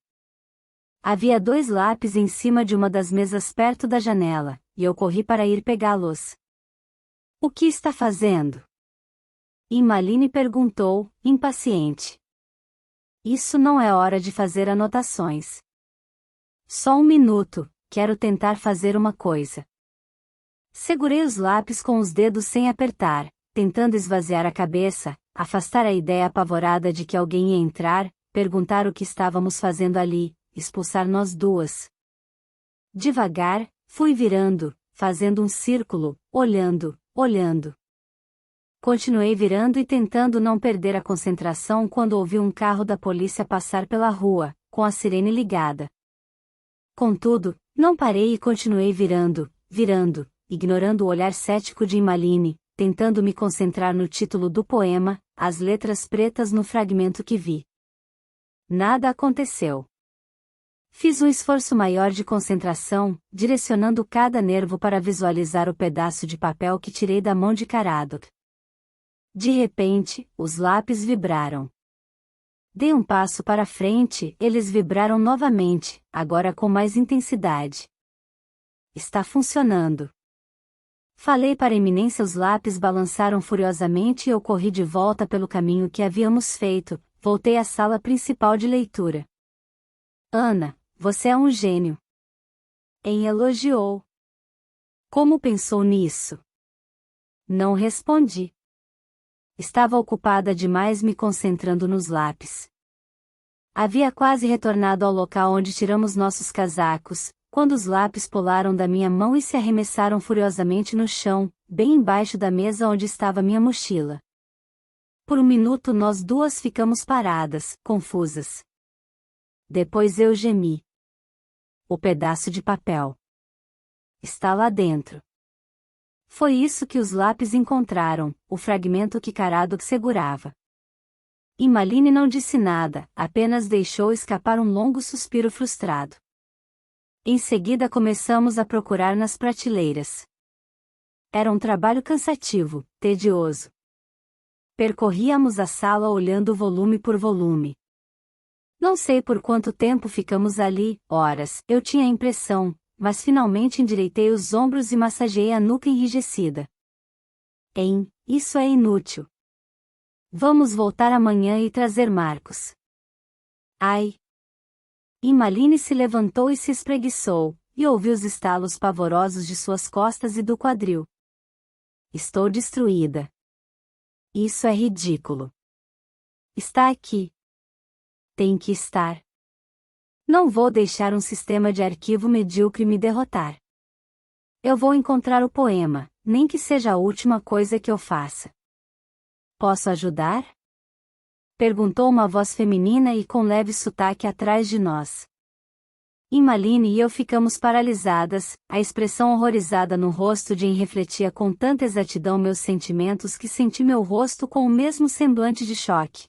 Havia 2 lápis em cima de uma das mesas perto da janela, e eu corri para ir pegá-los. O que está fazendo? Immaline perguntou, impaciente. Isso não é hora de fazer anotações. Só um minuto, quero tentar fazer uma coisa. Segurei os lápis com os dedos sem apertar, tentando esvaziar a cabeça, afastar a ideia apavorada de que alguém ia entrar, perguntar o que estávamos fazendo ali, expulsar nós duas. Devagar, fui virando, fazendo um círculo, olhando. Continuei virando e tentando não perder a concentração quando ouvi um carro da polícia passar pela rua, com a sirene ligada. Contudo, não parei e continuei virando, ignorando o olhar cético de Immaline, tentando me concentrar no título do poema, as letras pretas no fragmento que vi. Nada aconteceu. Fiz um esforço maior de concentração, direcionando cada nervo para visualizar o pedaço de papel que tirei da mão de Caradoc. De repente, os lápis vibraram. Dei um passo para frente, eles vibraram novamente, agora com mais intensidade. Está funcionando. Falei para a eminência, os lápis balançaram furiosamente e eu corri de volta pelo caminho que havíamos feito, voltei à sala principal de leitura. Ana, você é um gênio. Em elogiou. Como pensou nisso? Não respondi. Estava ocupada demais me concentrando nos lápis. Havia quase retornado ao local onde tiramos nossos casacos, quando os lápis pularam da minha mão e se arremessaram furiosamente no chão, bem embaixo da mesa onde estava minha mochila. Por um minuto nós duas ficamos paradas, confusas. Depois eu gemi. O pedaço de papel está lá dentro. Foi isso que os lápis encontraram, o fragmento que Caradog segurava. Immaline não disse nada, apenas deixou escapar um longo suspiro frustrado. Em seguida começamos a procurar nas prateleiras. Era um trabalho cansativo, tedioso. Percorríamos a sala olhando volume por volume. Não sei por quanto tempo ficamos ali, horas, eu tinha a impressão, mas finalmente endireitei os ombros e massageei a nuca enrijecida. Isso é inútil. Vamos voltar amanhã e trazer Marcos. Ai! Immaline se levantou e se espreguiçou, e ouvi os estalos pavorosos de suas costas e do quadril. Estou destruída. Isso é ridículo. Está aqui. Tem que estar. Não vou deixar um sistema de arquivo medíocre me derrotar. Eu vou encontrar o poema, nem que seja a última coisa que eu faça. Posso ajudar? Perguntou uma voz feminina e com leve sotaque atrás de nós. Immaline e eu ficamos paralisadas, a expressão horrorizada no rosto de Anne refletia com tanta exatidão meus sentimentos que senti meu rosto com o mesmo semblante de choque.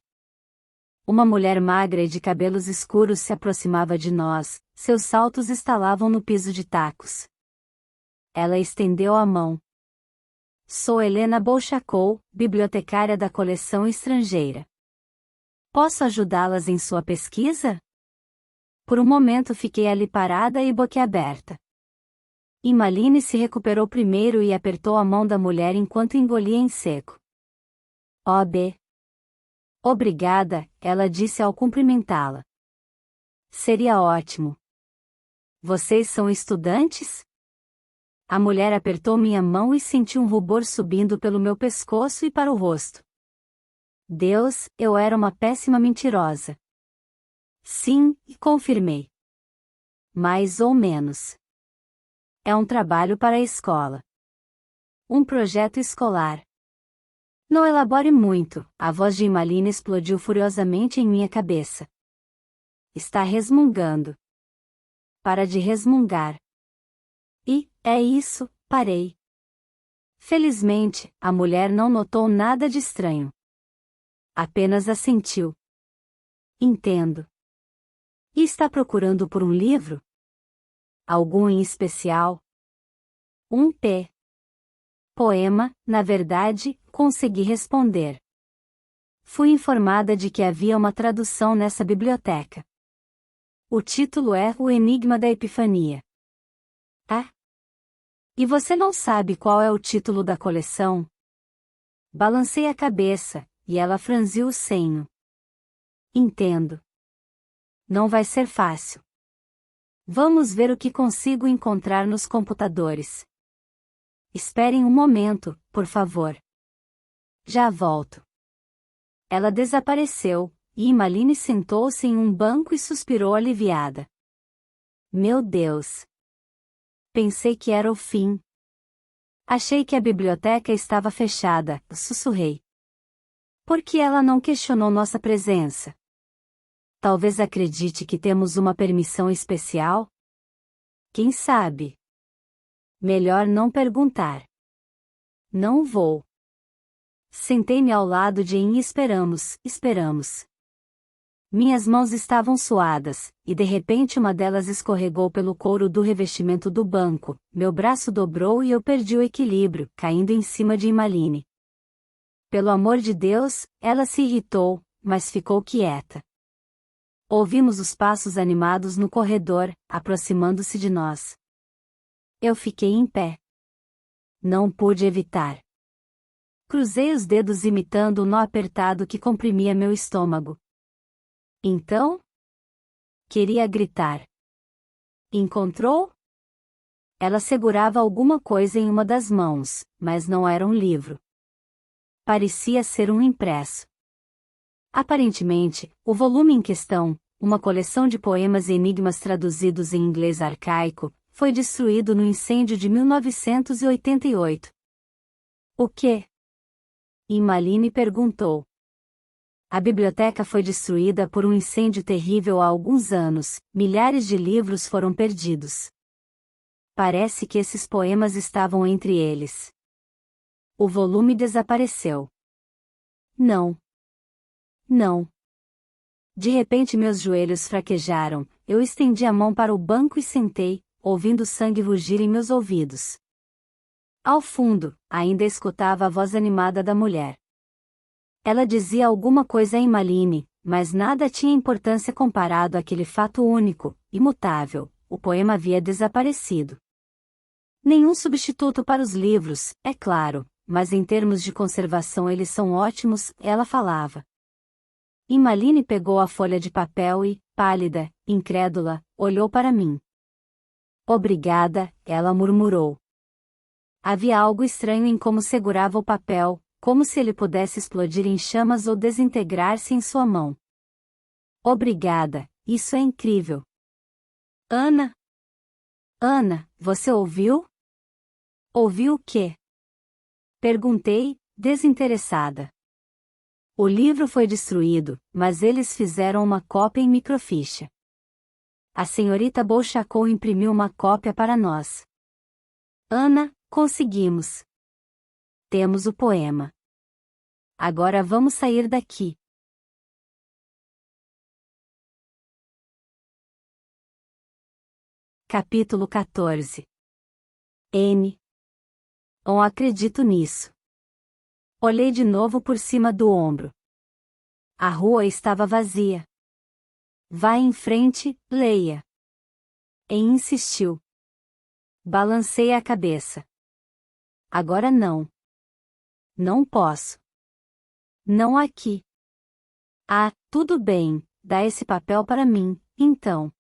Uma mulher magra e de cabelos escuros se aproximava de nós, seus saltos estalavam no piso de tacos. Ela estendeu a mão. Sou Helena Bolchakov, bibliotecária da coleção estrangeira. Posso ajudá-las em sua pesquisa? Por um momento fiquei ali parada e boquiaberta. Immaline se recuperou primeiro e apertou a mão da mulher enquanto engolia em seco. B. Obrigada, ela disse ao cumprimentá-la. Seria ótimo. Vocês são estudantes? A mulher apertou minha mão e senti um rubor subindo pelo meu pescoço e para o rosto. Deus, eu era uma péssima mentirosa. Sim, confirmei. Mais ou menos. É um trabalho para a escola. Um projeto escolar. Não elabore muito, a voz de Immaline explodiu furiosamente em minha cabeça. Está resmungando. Para de resmungar. É isso, parei. Felizmente, a mulher não notou nada de estranho. Apenas assentiu. Entendo. E está procurando por um livro? Algum em especial? Poema, na verdade, consegui responder. Fui informada de que havia uma tradução nessa biblioteca. O título é O Enigma da Epifania. E você não sabe qual é o título da coleção? Balancei a cabeça, e ela franziu o senho. Entendo. Não vai ser fácil. Vamos ver o que consigo encontrar nos computadores. Esperem um momento, por favor. Já volto. Ela desapareceu, e Immaline sentou-se em um banco e suspirou aliviada. Meu Deus! Pensei que era o fim. Achei que a biblioteca estava fechada, sussurrei. Por que ela não questionou nossa presença? Talvez acredite que temos uma permissão especial? Quem sabe? Melhor não perguntar. Não vou. Sentei-me ao lado de Anne e esperamos. Minhas mãos estavam suadas, e de repente uma delas escorregou pelo couro do revestimento do banco, meu braço dobrou e eu perdi o equilíbrio, caindo em cima de Immaline. Pelo amor de Deus, ela se irritou, mas ficou quieta. Ouvimos os passos animados no corredor, aproximando-se de nós. Eu fiquei em pé. Não pude evitar. Cruzei os dedos imitando o nó apertado que comprimia meu estômago. Então? Queria gritar. Encontrou? Ela segurava alguma coisa em uma das mãos, mas não era um livro. Parecia ser um impresso. Aparentemente, o volume em questão, uma coleção de poemas e enigmas traduzidos em inglês arcaico, foi destruído no incêndio de 1988. O quê? Imaline perguntou. A biblioteca foi destruída por um incêndio terrível há alguns anos, milhares de livros foram perdidos. Parece que esses poemas estavam entre eles. O volume desapareceu. Não. Não. De repente meus joelhos fraquejaram, eu estendi a mão para o banco e sentei, ouvindo sangue rugir em meus ouvidos. Ao fundo, ainda escutava a voz animada da mulher. Ela dizia alguma coisa a Imaline, mas nada tinha importância comparado àquele fato único, imutável: o poema havia desaparecido. Nenhum substituto para os livros, é claro, mas em termos de conservação eles são ótimos, ela falava. Imaline pegou a folha de papel e, pálida, incrédula, olhou para mim. Obrigada, ela murmurou. Havia algo estranho em como segurava o papel, como se ele pudesse explodir em chamas ou desintegrar-se em sua mão. Obrigada, isso é incrível. Ana? Ana, você ouviu? Ouviu o quê? Perguntei, desinteressada. O livro foi destruído, mas eles fizeram uma cópia em microficha. A senhorita Bolchacou imprimiu uma cópia para nós. Ana, conseguimos. Temos o poema. Agora vamos sair daqui. Capítulo 14. N. Não acredito nisso. Olhei de novo por cima do ombro. A rua estava vazia. Vá em frente, leia. E insistiu. Balancei a cabeça. Agora não. Não posso. Não aqui. Ah, tudo bem, dá esse papel para mim, então.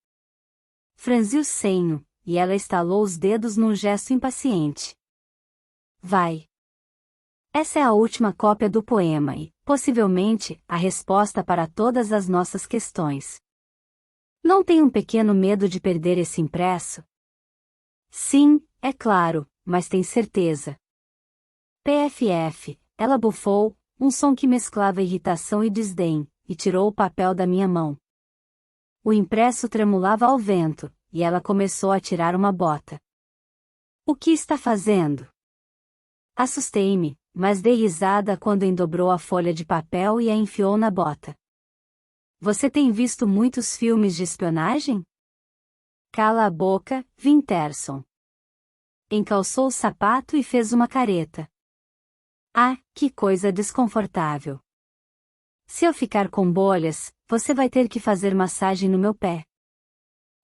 Franzi o senho, e ela estalou os dedos num gesto impaciente. Vai. Essa é a última cópia do poema e, possivelmente, a resposta para todas as nossas questões. Não tem um pequeno medo de perder esse impresso? Sim, é claro, mas tem certeza. PFF, ela bufou, um som que mesclava irritação e desdém, e tirou o papel da minha mão. O impresso tremulava ao vento, e ela começou a tirar uma bota. O que está fazendo? Assustei-me, mas dei risada quando endobrou a folha de papel e a enfiou na bota. Você tem visto muitos filmes de espionagem? Cala a boca, Vinterson. Encalçou o sapato e fez uma careta. Ah, que coisa desconfortável. Se eu ficar com bolhas, você vai ter que fazer massagem no meu pé.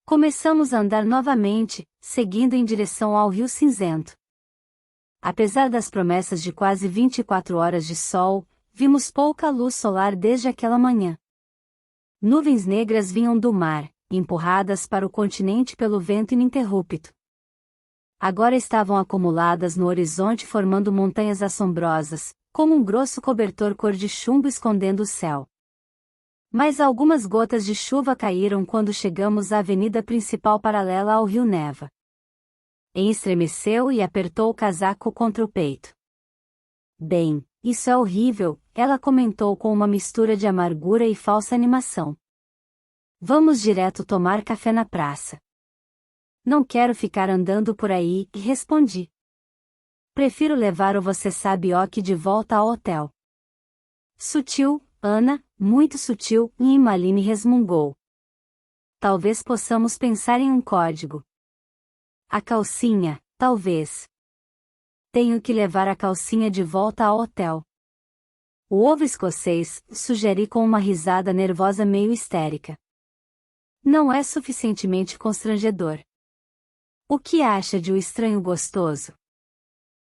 Começamos a andar novamente, seguindo em direção ao Rio Cinzento. Apesar das promessas de quase 24 horas de sol, vimos pouca luz solar desde aquela manhã. Nuvens negras vinham do mar, empurradas para o continente pelo vento ininterrupto. Agora estavam acumuladas no horizonte formando montanhas assombrosas, como um grosso cobertor cor de chumbo escondendo o céu. Mas algumas gotas de chuva caíram quando chegamos à avenida principal paralela ao rio Neva. Estremeceu e apertou o casaco contra o peito. Bem, isso é horrível, ela comentou com uma mistura de amargura e falsa animação. Vamos direto tomar café na praça. Não quero ficar andando por aí, respondi. Prefiro levar o você sabe o que de volta ao hotel. Sutil, Ana, muito sutil, e Imaline resmungou. Talvez possamos pensar em um código. A calcinha, talvez. Tenho que levar a calcinha de volta ao hotel. O ovo escocês, sugeri com uma risada nervosa meio histérica. Não é suficientemente constrangedor. O que acha de o estranho gostoso?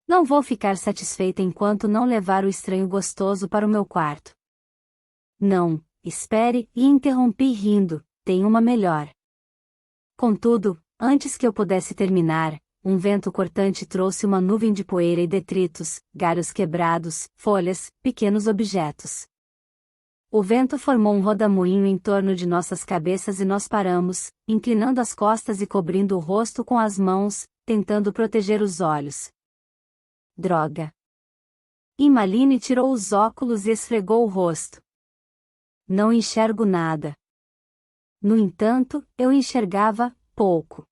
Não vou ficar satisfeita enquanto não levar o estranho gostoso para o meu quarto. Não, espere, e interrompi rindo, tenho uma melhor. Contudo, antes que eu pudesse terminar, um vento cortante trouxe uma nuvem de poeira e detritos, galhos quebrados, folhas, pequenos objetos. O vento formou um rodamuinho em torno de nossas cabeças e nós paramos, inclinando as costas e cobrindo o rosto com as mãos, tentando proteger os olhos. Droga! Emmaline tirou os óculos e esfregou o rosto. Não enxergo nada. No entanto, eu enxergava pouco.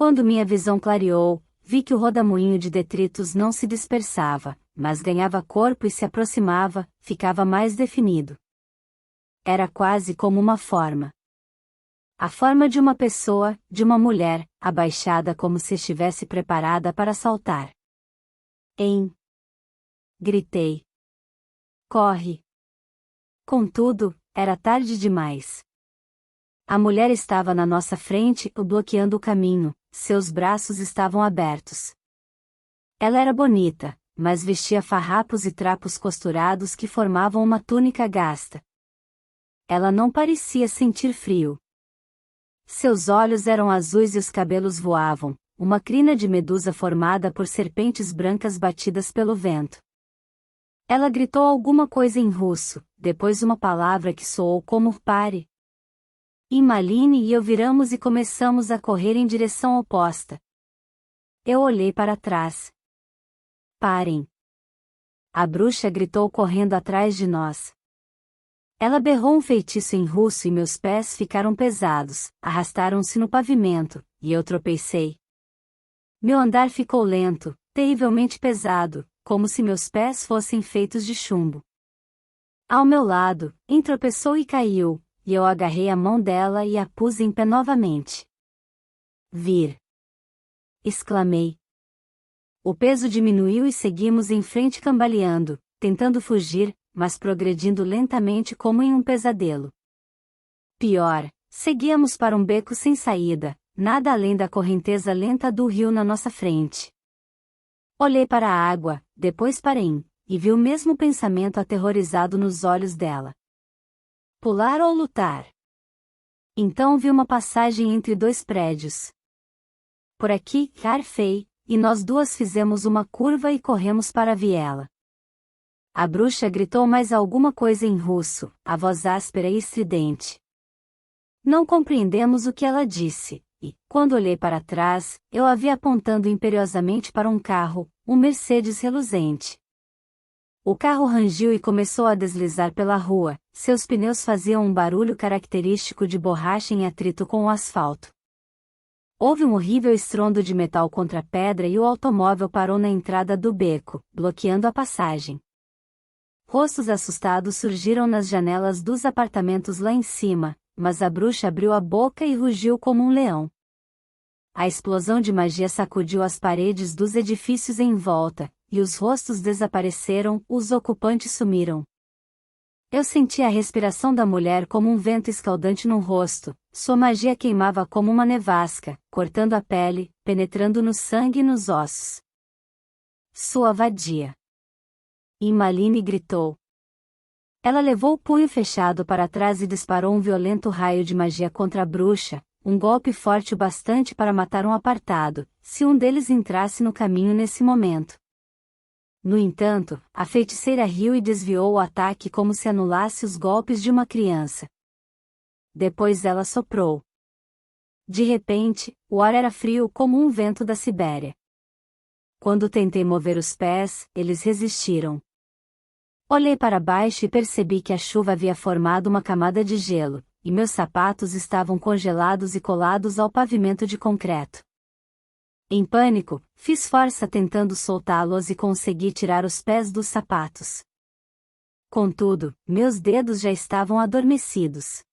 Quando minha visão clareou, vi que o rodamuinho de detritos não se dispersava, mas ganhava corpo e se aproximava, ficava mais definido. Era quase como uma forma. A forma de uma pessoa, de uma mulher, abaixada como se estivesse preparada para saltar. Gritei. Corre! Contudo, era tarde demais. A mulher estava na nossa frente, bloqueando o caminho, seus braços estavam abertos. Ela era bonita, mas vestia farrapos e trapos costurados que formavam uma túnica gasta. Ela não parecia sentir frio. Seus olhos eram azuis e os cabelos voavam, uma crina de medusa formada por serpentes brancas batidas pelo vento. Ela gritou alguma coisa em russo, depois uma palavra que soou como pare. Emmaline e eu viramos e começamos a correr em direção oposta. Eu olhei para trás. Parem! A bruxa gritou correndo atrás de nós. Ela berrou um feitiço em russo e meus pés ficaram pesados, arrastaram-se no pavimento, e eu tropecei. Meu andar ficou lento, terrivelmente pesado, como se meus pés fossem feitos de chumbo. Ao meu lado, tropeçou e caiu, e eu agarrei a mão dela e a pus em pé novamente. Vir! Exclamei. O peso diminuiu e seguimos em frente cambaleando, tentando fugir, mas progredindo lentamente como em um pesadelo. Pior, seguíamos para um beco sem saída, nada além da correnteza lenta do rio na nossa frente. Olhei para a água, depois para e vi o mesmo pensamento aterrorizado nos olhos dela. Pular ou lutar? Então vi uma passagem entre dois prédios. Por aqui, Carfei, e nós duas fizemos uma curva e corremos para a viela. A bruxa gritou mais alguma coisa em russo, a voz áspera e estridente. Não compreendemos o que ela disse, e, quando olhei para trás, eu a vi apontando imperiosamente para um carro, um Mercedes reluzente. O carro rangiu e começou a deslizar pela rua, seus pneus faziam um barulho característico de borracha em atrito com o asfalto. Houve um horrível estrondo de metal contra a pedra e o automóvel parou na entrada do beco, bloqueando a passagem. Rostos assustados surgiram nas janelas dos apartamentos lá em cima, mas a bruxa abriu a boca e rugiu como um leão. A explosão de magia sacudiu as paredes dos edifícios em volta, e os rostos desapareceram, os ocupantes sumiram. Eu senti a respiração da mulher como um vento escaldante no rosto, sua magia queimava como uma nevasca, cortando a pele, penetrando no sangue e nos ossos. Sua vadia! Emmaline gritou. Ela levou o punho fechado para trás e disparou um violento raio de magia contra a bruxa, um golpe forte o bastante para matar um apartado, se um deles entrasse no caminho nesse momento. No entanto, a feiticeira riu e desviou o ataque como se anulasse os golpes de uma criança. Depois ela soprou. De repente, o ar era frio como um vento da Sibéria. Quando tentei mover os pés, eles resistiram. Olhei para baixo e percebi que a chuva havia formado uma camada de gelo, e meus sapatos estavam congelados e colados ao pavimento de concreto. Em pânico, fiz força tentando soltá-los e consegui tirar os pés dos sapatos. Contudo, meus dedos já estavam adormecidos.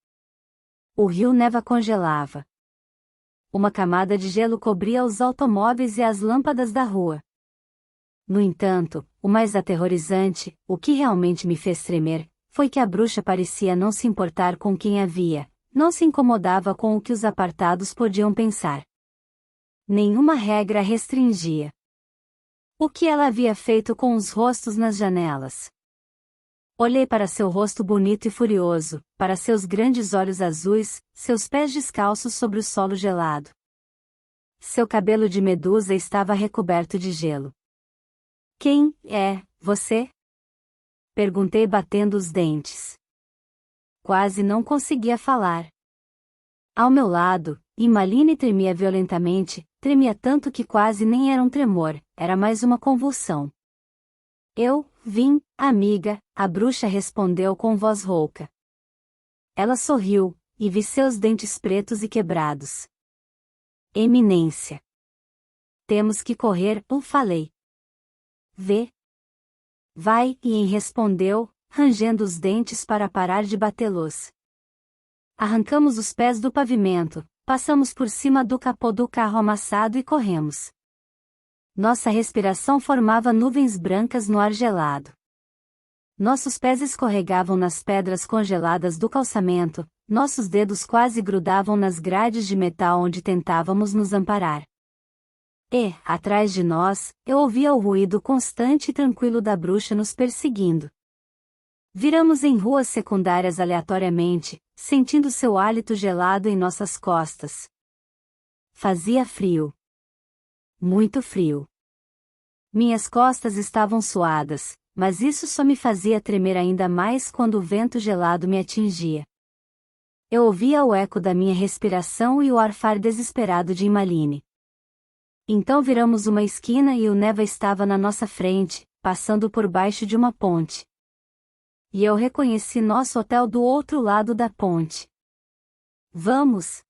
O rio neva congelava. Uma camada de gelo cobria os automóveis e as lâmpadas da rua. No entanto, O mais aterrorizante, o que realmente me fez tremer, foi que a bruxa parecia não se importar com quem havia, não se incomodava com o que os apartados podiam pensar. Nenhuma regra a restringia. O que ela havia feito com os rostos nas janelas? Olhei para seu rosto bonito e furioso, para seus grandes olhos azuis, seus pés descalços sobre o solo gelado. Seu cabelo de medusa estava recoberto de gelo. Quem é você? Perguntei batendo os dentes. Quase não conseguia falar. Ao meu lado, Immaline tremia violentamente, tremia tanto que quase nem era um tremor, era mais uma convulsão. Eu vim, amiga, a bruxa respondeu com voz rouca. Ela sorriu, e vi seus dentes pretos e quebrados. Eminência. Temos que correr, eu falei. Vê. Vai, Ian respondeu, rangendo os dentes para parar de batê-los. Arrancamos os pés do pavimento, passamos por cima do capô do carro amassado e corremos. Nossa respiração formava nuvens brancas no ar gelado. Nossos pés escorregavam nas pedras congeladas do calçamento, nossos dedos quase grudavam nas grades de metal onde tentávamos nos amparar. E, atrás de nós, eu ouvia o ruído constante e tranquilo da bruxa nos perseguindo. Viramos em ruas secundárias aleatoriamente, sentindo seu hálito gelado em nossas costas. Fazia frio. Muito frio. Minhas costas estavam suadas, mas isso só me fazia tremer ainda mais quando o vento gelado me atingia. Eu ouvia o eco da minha respiração e o arfar desesperado de Immaline. Então viramos uma esquina e o Neva estava na nossa frente, passando por baixo de uma ponte. E eu reconheci nosso hotel do outro lado da ponte. Vamos!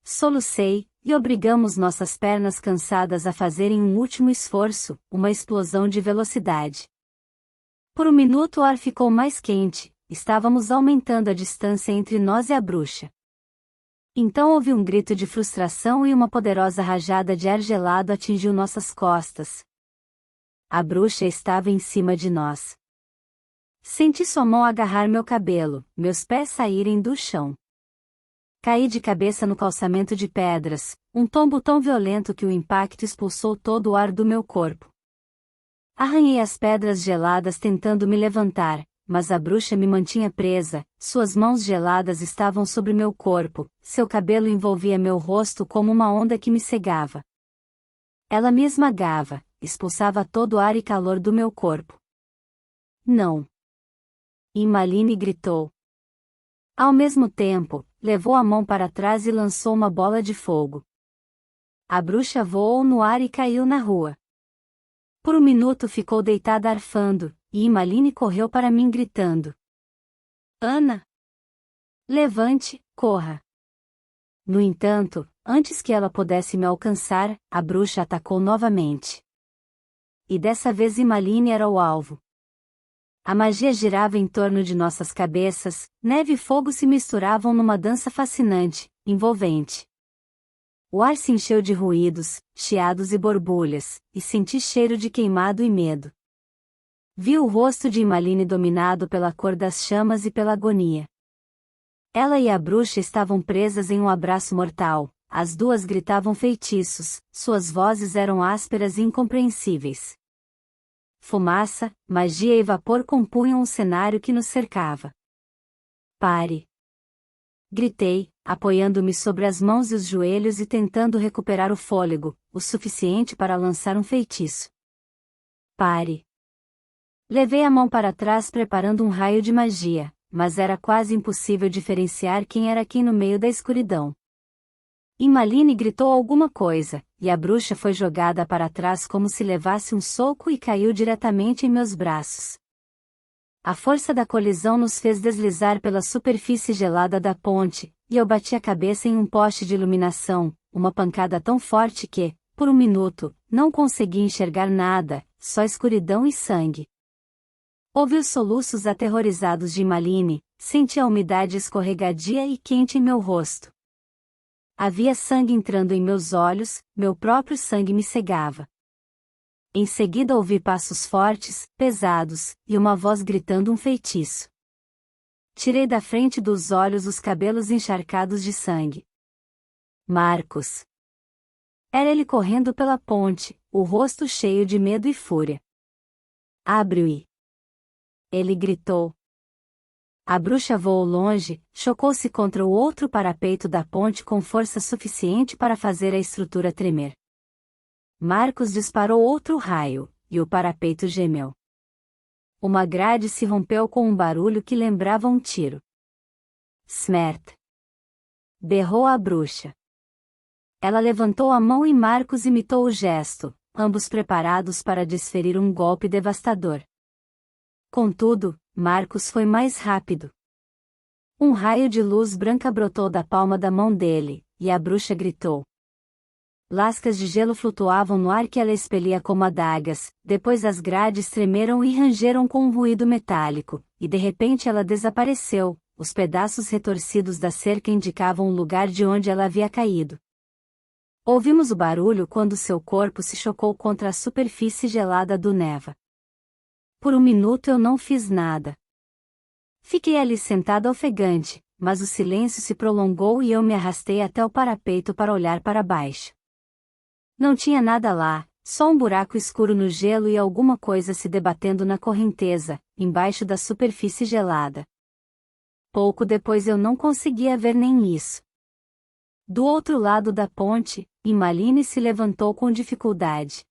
Solucei, e obrigamos nossas pernas cansadas a fazerem um último esforço, uma explosão de velocidade. Por um minuto o ar ficou mais quente, estávamos aumentando a distância entre nós e a bruxa. Então houve um grito de frustração e uma poderosa rajada de ar gelado atingiu nossas costas. A bruxa estava em cima de nós. Senti sua mão agarrar meu cabelo, meus pés saírem do chão. Caí de cabeça no calçamento de pedras, um tombo tão violento que o impacto expulsou todo o ar do meu corpo. Arranhei as pedras geladas tentando me levantar, mas a bruxa me mantinha presa, suas mãos geladas estavam sobre meu corpo, seu cabelo envolvia meu rosto como uma onda que me cegava. Ela me esmagava, expulsava todo o ar e calor do meu corpo. Não! Immaline gritou. Ao mesmo tempo, levou a mão para trás e lançou uma bola de fogo. A bruxa voou no ar e caiu na rua. Por um minuto ficou deitada arfando, e Immaline correu para mim gritando. Ana! Levante, corra! No entanto, antes que ela pudesse me alcançar, a bruxa atacou novamente. E dessa vez Immaline era o alvo. A magia girava em torno de nossas cabeças, neve e fogo se misturavam numa dança fascinante, envolvente. O ar se encheu de ruídos, chiados e borbulhas, e senti cheiro de queimado e medo. Vi o rosto de Immaline dominado pela cor das chamas e pela agonia. Ela e a bruxa estavam presas em um abraço mortal, as duas gritavam feitiços, suas vozes eram ásperas e incompreensíveis. Fumaça, magia e vapor compunham o cenário que nos cercava. Pare! Gritei, apoiando-me sobre as mãos e os joelhos e tentando recuperar o fôlego, o suficiente para lançar um feitiço. Pare! Levei a mão para trás preparando um raio de magia, mas era quase impossível diferenciar quem era quem no meio da escuridão. Immaline gritou alguma coisa, e a bruxa foi jogada para trás como se levasse um soco e caiu diretamente em meus braços. A força da colisão nos fez deslizar pela superfície gelada da ponte, e eu bati a cabeça em um poste de iluminação, uma pancada tão forte que, por um minuto, não consegui enxergar nada, só escuridão e sangue. Ouvi os soluços aterrorizados de Immaline, senti a umidade escorregadia e quente em meu rosto. Havia sangue entrando em meus olhos, meu próprio sangue me cegava. Em seguida ouvi passos fortes, pesados, e uma voz gritando um feitiço. Tirei da frente dos olhos os cabelos encharcados de sangue. Marcos. Era ele correndo pela ponte, o rosto cheio de medo e fúria. Abre-o! Ele gritou. A bruxa voou longe, chocou-se contra o outro parapeito da ponte com força suficiente para fazer a estrutura tremer. Marcos disparou outro raio, e o parapeito gemeu. Uma grade se rompeu com um barulho que lembrava um tiro. Smert! Berrou a bruxa. Ela levantou a mão e Marcos imitou o gesto, ambos preparados para desferir um golpe devastador. Contudo, Marcos foi mais rápido. Um raio de luz branca brotou da palma da mão dele, e a bruxa gritou. Lascas de gelo flutuavam no ar que ela expelia como adagas, depois as grades tremeram e rangeram com um ruído metálico, e de repente ela desapareceu, os pedaços retorcidos da cerca indicavam o lugar de onde ela havia caído. Ouvimos o barulho quando seu corpo se chocou contra a superfície gelada do Neva. Por um minuto eu não fiz nada. Fiquei ali sentada ofegante, mas o silêncio se prolongou e eu me arrastei até o parapeito para olhar para baixo. Não tinha nada lá, só um buraco escuro no gelo e alguma coisa se debatendo na correnteza, embaixo da superfície gelada. Pouco depois eu não conseguia ver nem isso. Do outro lado da ponte, Imaline se levantou com dificuldade.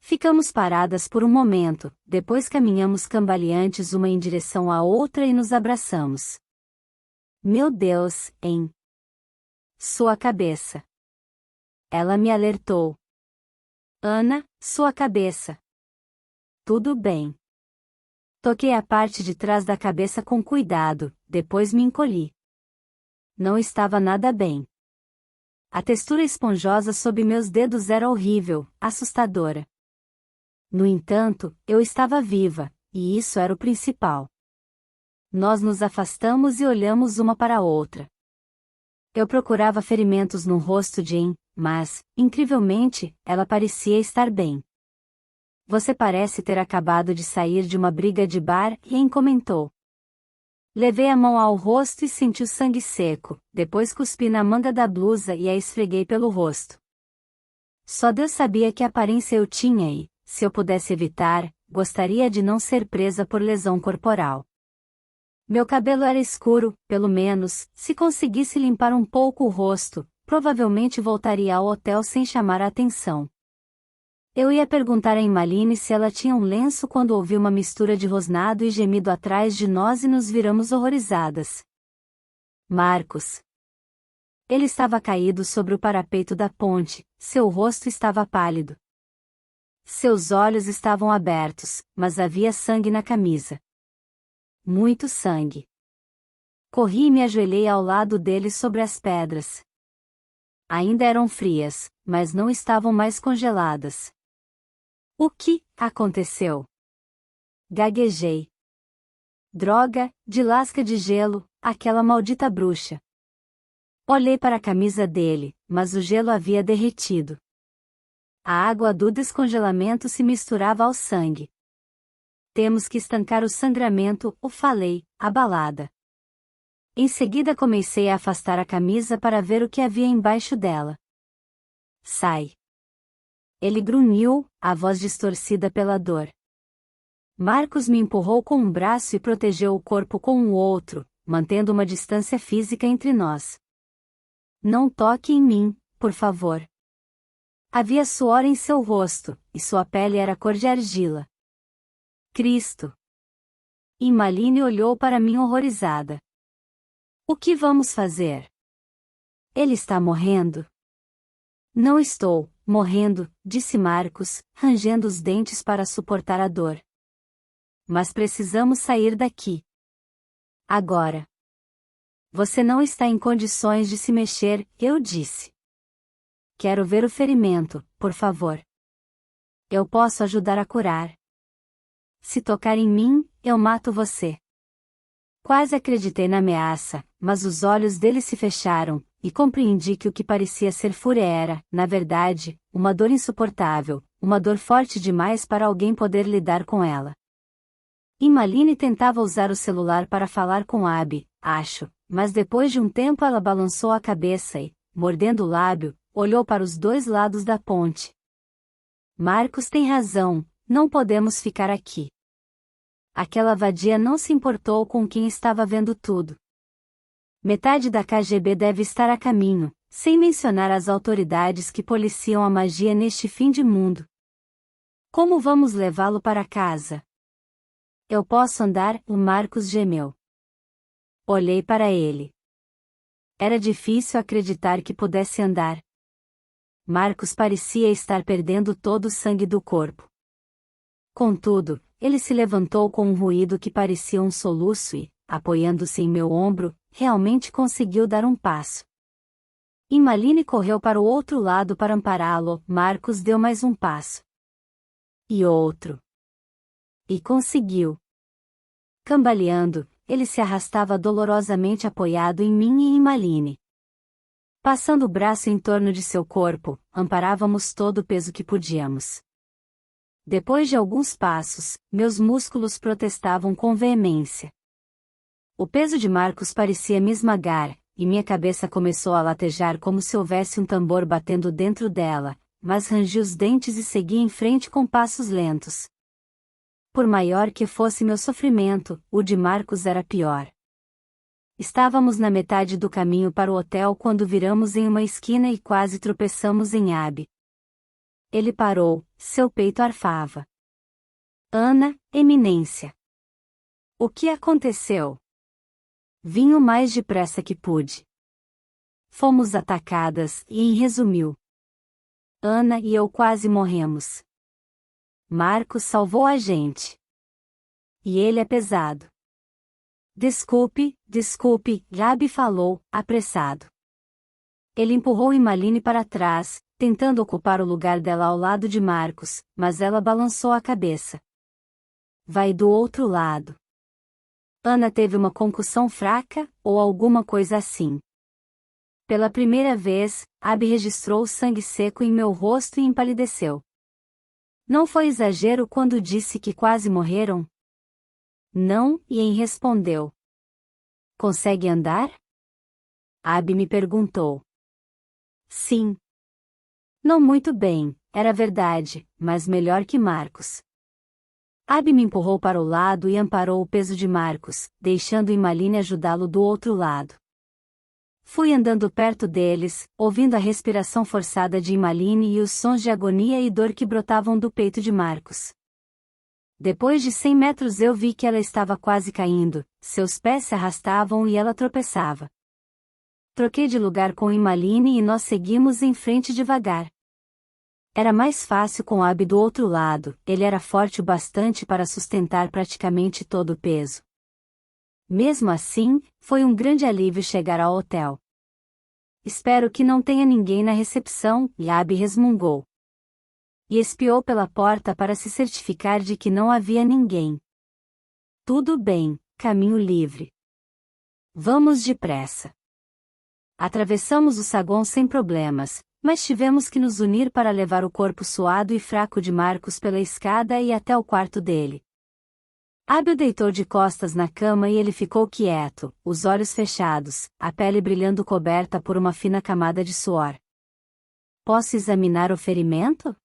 Ficamos paradas por um momento, depois caminhamos cambaleantes uma em direção à outra e nos abraçamos. Meu Deus, em sua cabeça. Ela me alertou. Ana, sua cabeça. Tudo bem. Toquei a parte de trás da cabeça com cuidado, depois me encolhi. Não estava nada bem. A textura esponjosa sob meus dedos era horrível, assustadora. No entanto, eu estava viva, e isso era o principal. Nós nos afastamos e olhamos uma para a outra. Eu procurava ferimentos no rosto de Anne, mas, incrivelmente, ela parecia estar bem. Você parece ter acabado de sair de uma briga de bar, e Anne comentou. Levei a mão ao rosto e senti o sangue seco, depois cuspi na manga da blusa e a esfreguei pelo rosto. Só Deus sabia que aparência eu tinha e, se eu pudesse evitar, gostaria de não ser presa por lesão corporal. Meu cabelo era escuro, pelo menos, se conseguisse limpar um pouco o rosto, provavelmente voltaria ao hotel sem chamar a atenção. Eu ia perguntar a Imaline se ela tinha um lenço quando ouvi uma mistura de rosnado e gemido atrás de nós e nos viramos horrorizadas. Marcos. Ele estava caído sobre o parapeito da ponte, seu rosto estava pálido. Seus olhos estavam abertos, mas havia sangue na camisa. Muito sangue. Corri e me ajoelhei ao lado dele sobre as pedras. Ainda eram frias, mas não estavam mais congeladas. O que aconteceu? Gaguejei. Droga, de lasca de gelo, aquela maldita bruxa. Olhei para a camisa dele, mas o gelo havia derretido. A água do descongelamento se misturava ao sangue. Temos que estancar o sangramento, o falei, abalada. Em seguida comecei a afastar a camisa para ver o que havia embaixo dela. Sai. Ele grunhiu, a voz distorcida pela dor. Marcos me empurrou com um braço e protegeu o corpo com o outro, mantendo uma distância física entre nós. Não toque em mim, por favor. Havia suor em seu rosto, e sua pele era cor de argila. Cristo! Imaline olhou para mim horrorizada. O que vamos fazer? Ele está morrendo? Não estou morrendo, disse Marcos, rangendo os dentes para suportar a dor. Mas precisamos sair daqui. Agora. Você não está em condições de se mexer, eu disse. Quero ver o ferimento, por favor. Eu posso ajudar a curar. Se tocar em mim, eu mato você. Quase acreditei na ameaça, mas os olhos dele se fecharam, e compreendi que o que parecia ser fúria era, na verdade, uma dor insuportável, uma dor forte demais para alguém poder lidar com ela. Imaline tentava usar o celular para falar com Abby, acho, mas depois de um tempo ela balançou a cabeça e, mordendo o lábio, olhou para os dois lados da ponte. Marcos tem razão, não podemos ficar aqui. Aquela vadia não se importou com quem estava vendo tudo. Metade da KGB deve estar a caminho, sem mencionar as autoridades que policiam a magia neste fim de mundo. Como vamos levá-lo para casa? Eu posso andar, o Marcos gemeu. Olhei para ele. Era difícil acreditar que pudesse andar. Marcos parecia estar perdendo todo o sangue do corpo. Contudo, ele se levantou com um ruído que parecia um soluço e, apoiando-se em meu ombro, realmente conseguiu dar um passo. Imaline correu para o outro lado para ampará-lo, Marcos deu mais um passo. E outro. E conseguiu. Cambaleando, ele se arrastava dolorosamente apoiado em mim e em Imaline. Passando o braço em torno de seu corpo, amparávamos todo o peso que podíamos. Depois de alguns passos, meus músculos protestavam com veemência. O peso de Marcos parecia me esmagar, e minha cabeça começou a latejar como se houvesse um tambor batendo dentro dela, mas rangi os dentes e segui em frente com passos lentos. Por maior que fosse meu sofrimento, o de Marcos era pior. Estávamos na metade do caminho para o hotel quando viramos em uma esquina e quase tropeçamos em Abby. Ele parou, seu peito arfava. Ana, Eminência. O que aconteceu? Vim o mais depressa que pude. Fomos atacadas e resumiu. Ana e eu quase morremos. Marcos salvou a gente. E ele é pesado. Desculpe, Gabi falou, apressado. Ele empurrou Imaline para trás, tentando ocupar o lugar dela ao lado de Marcos, mas ela balançou a cabeça. Vai do outro lado. Ana teve uma concussão fraca, ou alguma coisa assim. Pela primeira vez, Abby registrou sangue seco em meu rosto e empalideceu. Não foi exagero quando disse que quase morreram? Não, Ian respondeu. Consegue andar? Abby me perguntou. Sim. Não muito bem, era verdade, mas melhor que Marcos. Abby me empurrou para o lado e amparou o peso de Marcos, deixando Imaline ajudá-lo do outro lado. Fui andando perto deles, ouvindo a respiração forçada de Imaline e os sons de agonia e dor que brotavam do peito de Marcos. Depois de 100 metros eu vi que ela estava quase caindo, seus pés se arrastavam e ela tropeçava. Troquei de lugar com Imaline e nós seguimos em frente devagar. Era mais fácil com Abby do outro lado, ele era forte o bastante para sustentar praticamente todo o peso. Mesmo assim, foi um grande alívio chegar ao hotel. Espero que não tenha ninguém na recepção, Abby resmungou. E espiou pela porta para se certificar de que não havia ninguém. Tudo bem, caminho livre. Vamos depressa. Atravessamos o saguão sem problemas, mas tivemos que nos unir para levar o corpo suado e fraco de Marcos pela escada e até o quarto dele. Abby o deitou de costas na cama e ele ficou quieto, os olhos fechados, a pele brilhando coberta por uma fina camada de suor. Posso examinar o ferimento?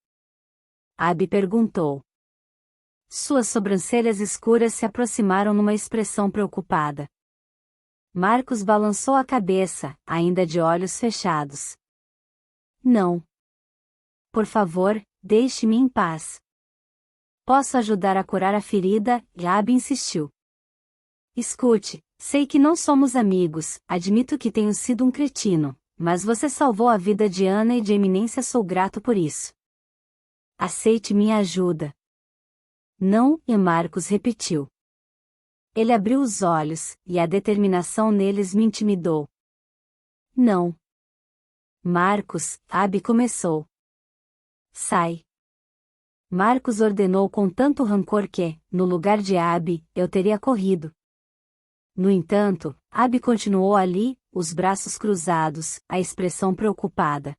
Abby perguntou. Suas sobrancelhas escuras se aproximaram numa expressão preocupada. Marcos balançou a cabeça, ainda de olhos fechados. Não. Por favor, deixe-me em paz. Posso ajudar a curar a ferida, Abby insistiu. Escute, sei que não somos amigos, admito que tenho sido um cretino, mas você salvou a vida de Ana e de Eminência, sou grato por isso. Aceite minha ajuda. Não, e Marcos repetiu. Ele abriu os olhos, e a determinação neles me intimidou. Não. Marcos, Abby começou. Sai. Marcos ordenou com tanto rancor que, no lugar de Abby, eu teria corrido. No entanto, Abby continuou ali, os braços cruzados, a expressão preocupada.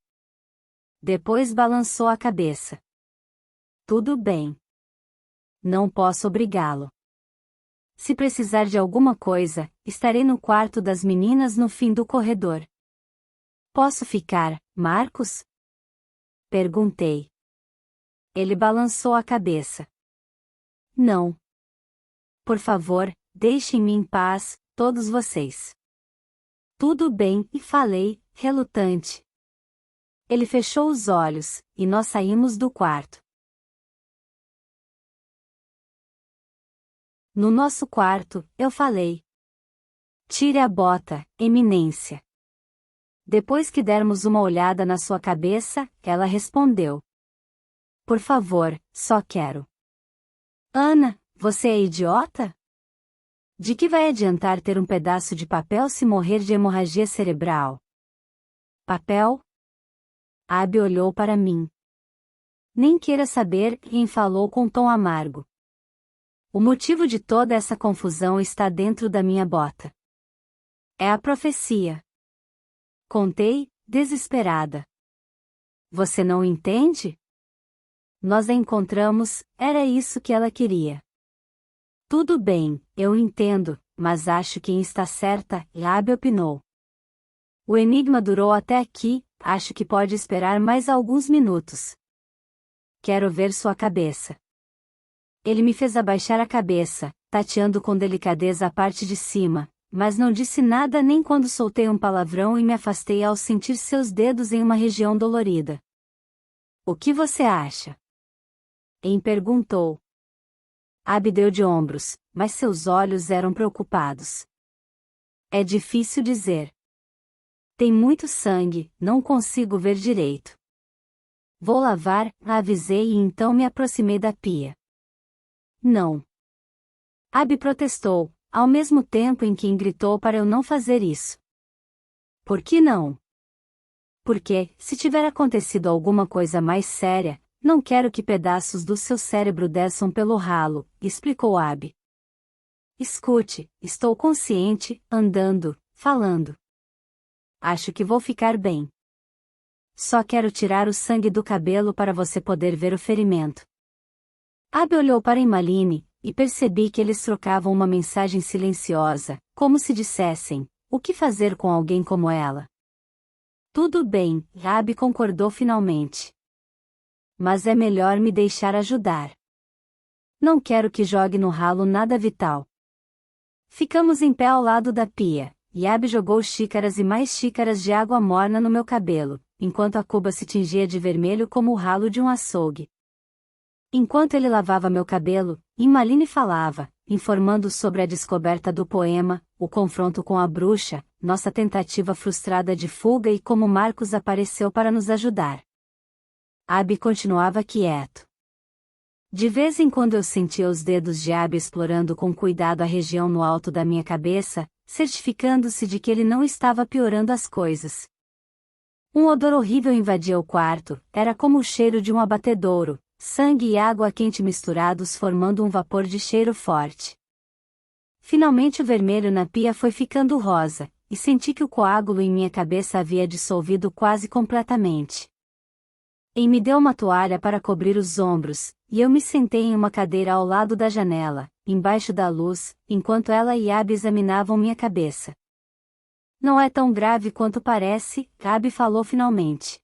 Depois balançou a cabeça. Tudo bem. Não posso obrigá-lo. Se precisar de alguma coisa, estarei no quarto das meninas no fim do corredor. Posso ficar, Marcos? Perguntei. Ele balançou a cabeça. Não. Por favor, deixem-me em paz, todos vocês. Tudo bem, e falei, relutante. Ele fechou os olhos, e nós saímos do quarto. No nosso quarto, eu falei. Tire a bota, Eminência. Depois que dermos uma olhada na sua cabeça, ela respondeu. Por favor, só quero. Ana, você é idiota? De que vai adiantar ter um pedaço de papel se morrer de hemorragia cerebral? Papel? Abby olhou para mim. Nem queira saber, e falou com tom amargo. O motivo de toda essa confusão está dentro da minha bota. É a profecia. Contei, desesperada. Você não entende? Nós a encontramos, era isso que ela queria. Tudo bem, eu entendo, mas acho que está certa, Abby opinou. O enigma durou até aqui, acho que pode esperar mais alguns minutos. Quero ver sua cabeça. Ele me fez abaixar a cabeça, tateando com delicadeza a parte de cima, mas não disse nada nem quando soltei um palavrão e me afastei ao sentir seus dedos em uma região dolorida. O que você acha? Em perguntou. Abby deu de ombros, mas seus olhos eram preocupados. É difícil dizer. Tem muito sangue, não consigo ver direito. Vou lavar, avisei e então me aproximei da pia. Não. Abby protestou, ao mesmo tempo em que gritou para eu não fazer isso. Por que não? Porque, se tiver acontecido alguma coisa mais séria, não quero que pedaços do seu cérebro desçam pelo ralo, explicou Abby. Escute, estou consciente, andando, falando. Acho que vou ficar bem. Só quero tirar o sangue do cabelo para você poder ver o ferimento. Abby olhou para Emmaline, e percebi que eles trocavam uma mensagem silenciosa, como se dissessem, o que fazer com alguém como ela? Tudo bem, Abby concordou finalmente. Mas é melhor me deixar ajudar. Não quero que jogue no ralo nada vital. Ficamos em pé ao lado da pia, e Abby jogou xícaras e mais xícaras de água morna no meu cabelo, enquanto a cuba se tingia de vermelho como o ralo de um açougue. Enquanto ele lavava meu cabelo, Emmaline falava, informando sobre a descoberta do poema, o confronto com a bruxa, nossa tentativa frustrada de fuga e como Marcos apareceu para nos ajudar. Abby continuava quieto. De vez em quando eu sentia os dedos de Abby explorando com cuidado a região no alto da minha cabeça, certificando-se de que ele não estava piorando as coisas. Um odor horrível invadia o quarto, era como o cheiro de um abatedouro, sangue e água quente misturados formando um vapor de cheiro forte. Finalmente o vermelho na pia foi ficando rosa, e senti que o coágulo em minha cabeça havia dissolvido quase completamente. Me deu uma toalha para cobrir os ombros, e eu me sentei em uma cadeira ao lado da janela, embaixo da luz, enquanto ela e Abby examinavam minha cabeça. Não é tão grave quanto parece, Abby falou finalmente.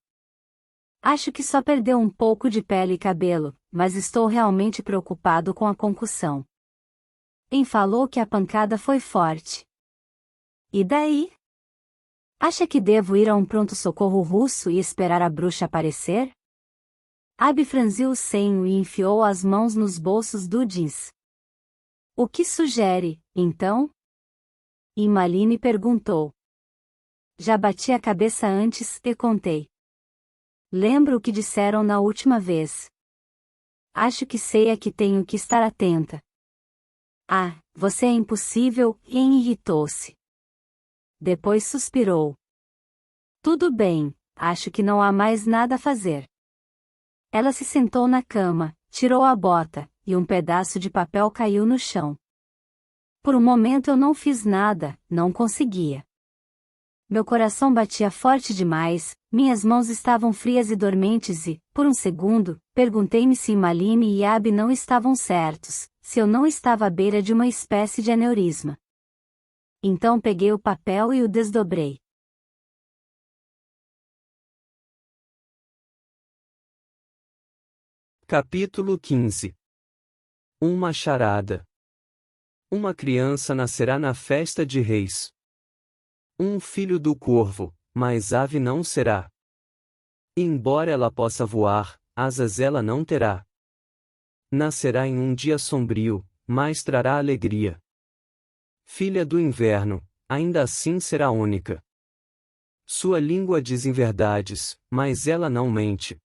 Acho que só perdeu um pouco de pele e cabelo, mas estou realmente preocupado com a concussão. Falou que a pancada foi forte. E daí? Acha que devo ir a um pronto-socorro russo e esperar a bruxa aparecer? Abby franziu o senho e enfiou as mãos nos bolsos do jeans. O que sugere, então? Emmaline perguntou. Já bati a cabeça antes e contei. Lembro o que disseram na última vez. Acho que sei a que tenho que estar atenta. Ah, você é impossível, e irritou-se. Depois suspirou. Tudo bem, acho que não há mais nada a fazer. Ela se sentou na cama, tirou a bota, e um pedaço de papel caiu no chão. Por um momento eu não fiz nada, não conseguia. Meu coração batia forte demais, minhas mãos estavam frias e dormentes e, por um segundo, perguntei-me se Imaline e Abi não estavam certos, se eu não estava à beira de uma espécie de aneurisma. Então peguei o papel e o desdobrei.
Capítulo 15. Uma charada. Uma criança nascerá na festa de reis. Um filho do corvo, mas ave não será. Embora ela possa voar, asas ela não terá. Nascerá em um dia sombrio, mas trará alegria. Filha do inverno, ainda assim será única. Sua língua diz inverdades, mas ela não mente.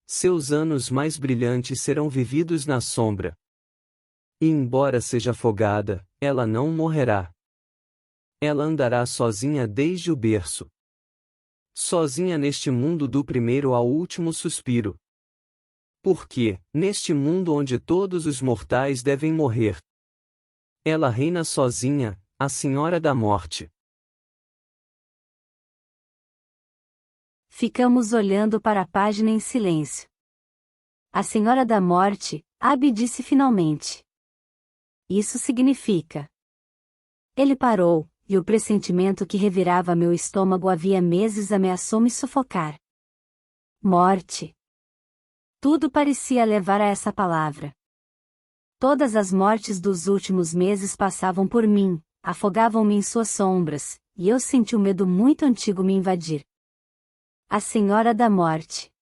Seus anos mais brilhantes serão vividos na sombra. E embora seja afogada, ela não morrerá. Ela andará sozinha desde o berço. Sozinha neste mundo do primeiro ao último suspiro. Porque, neste mundo onde todos os mortais devem morrer, ela reina sozinha, a Senhora da Morte.
Ficamos olhando para a página em silêncio. A Senhora da Morte, Abi disse finalmente. Isso significa. Ele parou, e o pressentimento que revirava meu estômago havia meses ameaçou me sufocar. Morte. Tudo parecia levar a essa palavra. Todas as mortes dos últimos meses passavam por mim, afogavam-me em suas sombras, e eu senti um medo muito antigo me invadir. A Senhora da Morte.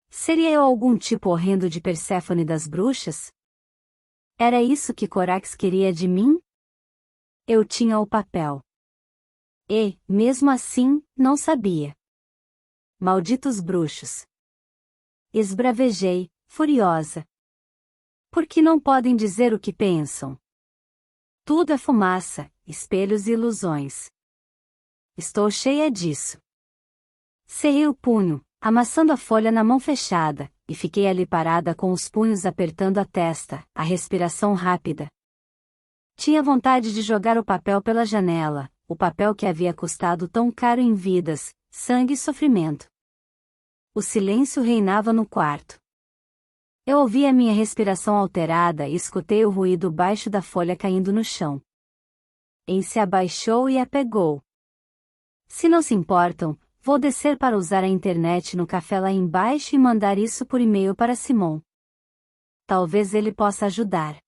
Seria eu algum tipo horrendo de Perséfone das bruxas? Era isso que Corax queria de mim? Eu tinha o papel. E, mesmo assim, não sabia. Malditos bruxos! Esbravejei, furiosa. Por que não podem dizer o que pensam? Tudo é fumaça, espelhos e ilusões. Estou cheia disso. Cerrei o punho, amassando a folha na mão fechada, e fiquei ali parada com os punhos apertando a testa, a respiração rápida. Tinha vontade de jogar o papel pela janela, o papel que havia custado tão caro em vidas, sangue e sofrimento. O silêncio reinava no quarto. Eu ouvi a minha respiração alterada e escutei o ruído baixo da folha caindo no chão. Em se abaixou e a pegou. Se não se importam, vou descer para usar a internet no café lá embaixo e mandar isso por e-mail para Simon. Talvez ele possa ajudar.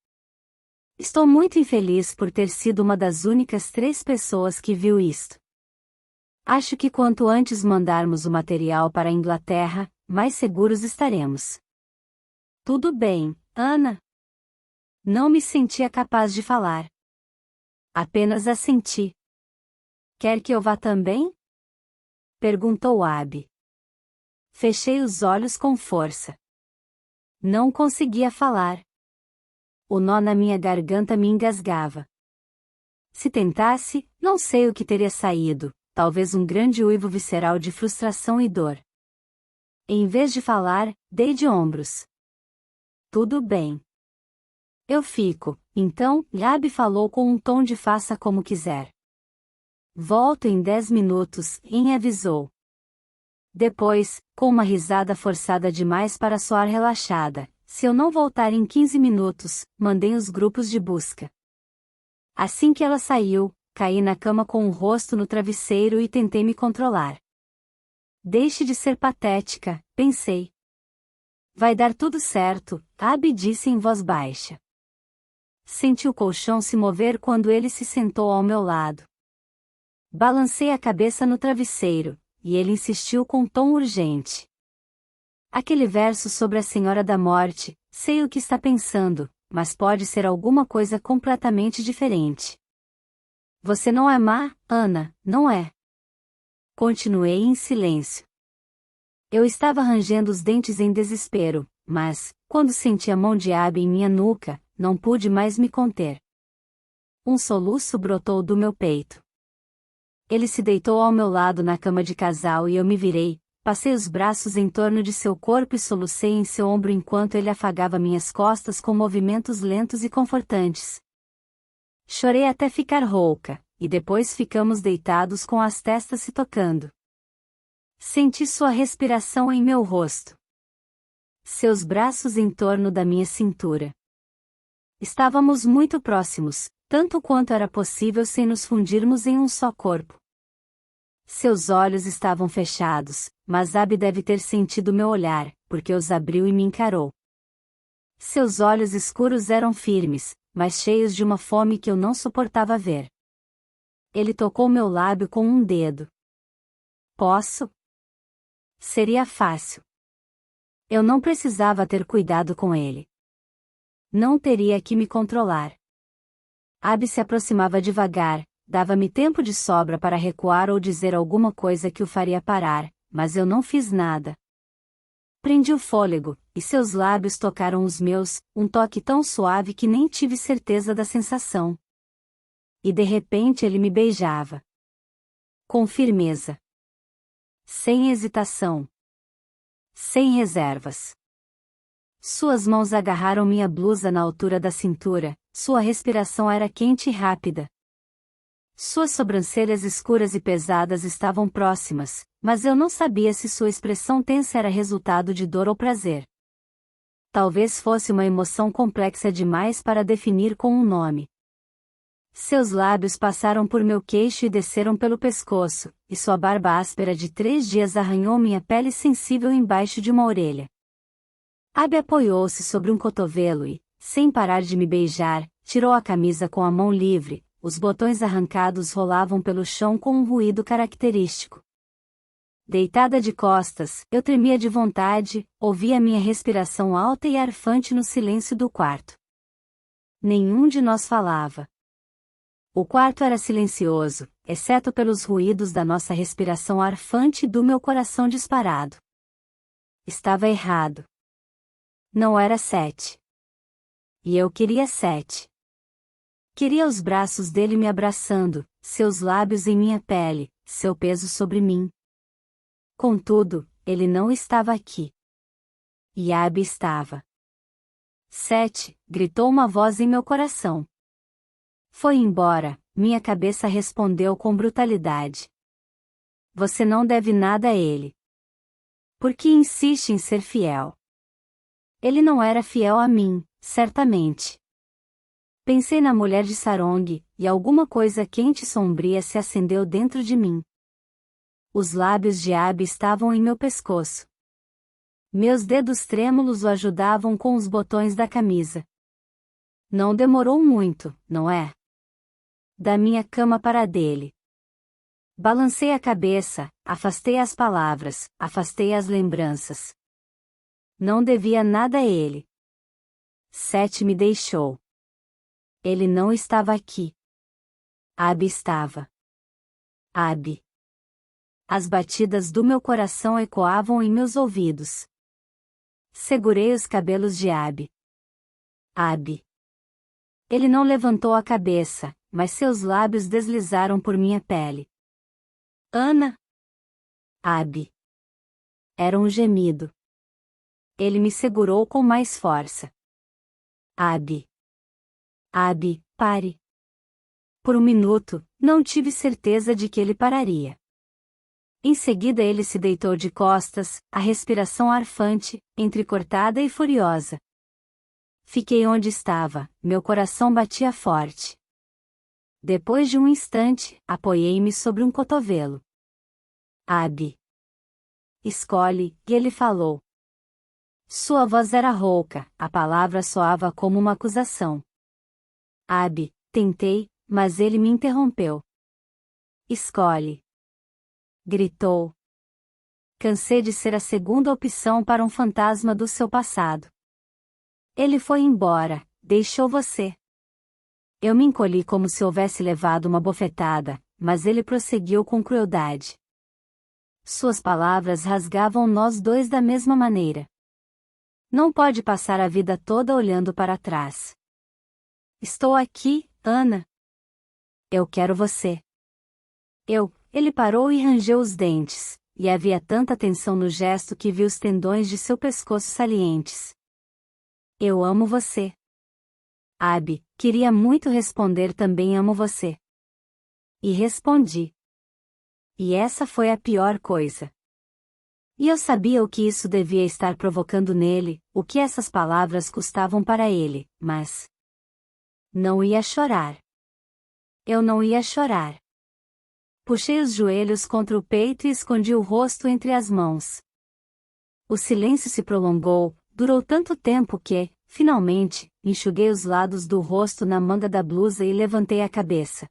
Estou muito infeliz por ter sido uma das únicas 3 pessoas que viu isto. Acho que quanto antes mandarmos o material para a Inglaterra, mais seguros estaremos. Tudo bem, Ana? Não me sentia capaz de falar. Apenas assenti. Quer que eu vá também? Perguntou Abi. Fechei os olhos com força. Não conseguia falar. O nó na minha garganta me engasgava. Se tentasse, não sei o que teria saído, talvez um grande uivo visceral de frustração e dor. Em vez de falar, dei de ombros. Tudo bem. Eu fico, então, Abi falou com um tom de faça como quiser. Volto em 10 minutos, Em avisou. Depois, com uma risada forçada demais para soar relaxada, se eu não voltar em 15 minutos, mandei os grupos de busca. Assim que ela saiu, caí na cama com o rosto no travesseiro e tentei me controlar. Deixe de ser patética, pensei. Vai dar tudo certo, Abi disse em voz baixa. Senti o colchão se mover quando ele se sentou ao meu lado. Balancei a cabeça no travesseiro, e ele insistiu com um tom urgente. Aquele verso sobre a Senhora da Morte, sei o que está pensando, mas pode ser alguma coisa completamente diferente. Você não é má, Ana, não é? Continuei em silêncio. Eu estava rangendo os dentes em desespero, mas, quando senti a mão de Abi em minha nuca, não pude mais me conter. Um soluço brotou do meu peito. Ele se deitou ao meu lado na cama de casal e eu me virei, passei os braços em torno de seu corpo e solucei em seu ombro enquanto ele afagava minhas costas com movimentos lentos e confortantes. Chorei até ficar rouca, e depois ficamos deitados com as testas se tocando. Senti sua respiração em meu rosto. Seus braços em torno da minha cintura. Estávamos muito próximos, tanto quanto era possível sem nos fundirmos em um só corpo. Seus olhos estavam fechados, mas Abby deve ter sentido meu olhar, porque os abriu e me encarou. Seus olhos escuros eram firmes, mas cheios de uma fome que eu não suportava ver. Ele tocou meu lábio com um dedo. Posso? Seria fácil. Eu não precisava ter cuidado com ele. Não teria que me controlar. Abby se aproximava devagar, dava-me tempo de sobra para recuar ou dizer alguma coisa que o faria parar, mas eu não fiz nada. Prendi o fôlego, e seus lábios tocaram os meus, um toque tão suave que nem tive certeza da sensação. E de repente ele me beijava. Com firmeza. Sem hesitação. Sem reservas. Suas mãos agarraram minha blusa na altura da cintura, sua respiração era quente e rápida. Suas sobrancelhas escuras e pesadas estavam próximas, mas eu não sabia se sua expressão tensa era resultado de dor ou prazer. Talvez fosse uma emoção complexa demais para definir com um nome. Seus lábios passaram por meu queixo e desceram pelo pescoço, e sua barba áspera de 3 dias arranhou minha pele sensível embaixo de uma orelha. Abby apoiou-se sobre um cotovelo e, sem parar de me beijar, tirou a camisa com a mão livre, os botões arrancados rolavam pelo chão com um ruído característico. Deitada de costas, eu tremia de vontade, ouvia minha respiração alta e arfante no silêncio do quarto. Nenhum de nós falava. O quarto era silencioso, exceto pelos ruídos da nossa respiração arfante e do meu coração disparado. Estava errado. Não era 7. E eu queria 7. Queria os braços dele me abraçando, seus lábios em minha pele, seu peso sobre mim. Contudo, ele não estava aqui. E Abby estava. 7, gritou uma voz em meu coração. Foi embora, minha cabeça respondeu com brutalidade. Você não deve nada a ele. Por que insiste em ser fiel? Ele não era fiel a mim, certamente. Pensei na mulher de Sarong, e alguma coisa quente e sombria se acendeu dentro de mim. Os lábios de Abby estavam em meu pescoço. Meus dedos trêmulos o ajudavam com os botões da camisa. Não demorou muito, não é? Da minha cama para a dele. Balancei a cabeça, afastei as palavras, afastei as lembranças. Não devia nada a ele. 7 me deixou. Ele não estava aqui. Abby estava. Abby. As batidas do meu coração ecoavam em meus ouvidos. Segurei os cabelos de Abby. Abby. Ele não levantou a cabeça, mas seus lábios deslizaram por minha pele. Ana? Abby. Era um gemido. Ele me segurou com mais força. Abby. Abby, pare. Por um minuto, não tive certeza de que ele pararia. Em seguida ele se deitou de costas, a respiração arfante, entrecortada e furiosa. Fiquei onde estava, meu coração batia forte. Depois de um instante, apoiei-me sobre um cotovelo. Abby. Escolhe, e ele falou. Sua voz era rouca, a palavra soava como uma acusação. Abby, tentei, mas ele me interrompeu. Escolhe. Gritou. Cansei de ser a segunda opção para um fantasma do seu passado. Ele foi embora, deixou você. Eu me encolhi como se houvesse levado uma bofetada, mas ele prosseguiu com crueldade. Suas palavras rasgavam nós dois da mesma maneira. Não pode passar a vida toda olhando para trás. Estou aqui, Ana. Eu quero você. Ele parou e rangeu os dentes, e havia tanta tensão no gesto que vi os tendões de seu pescoço salientes. Eu amo você. Abby, queria muito responder também amo você. E respondi. E essa foi a pior coisa. E eu sabia o que isso devia estar provocando nele, o que essas palavras custavam para ele, mas não ia chorar. Eu não ia chorar. Puxei os joelhos contra o peito e escondi o rosto entre as mãos. O silêncio se prolongou, durou tanto tempo que, finalmente, enxuguei os lados do rosto na manga da blusa e levantei a cabeça.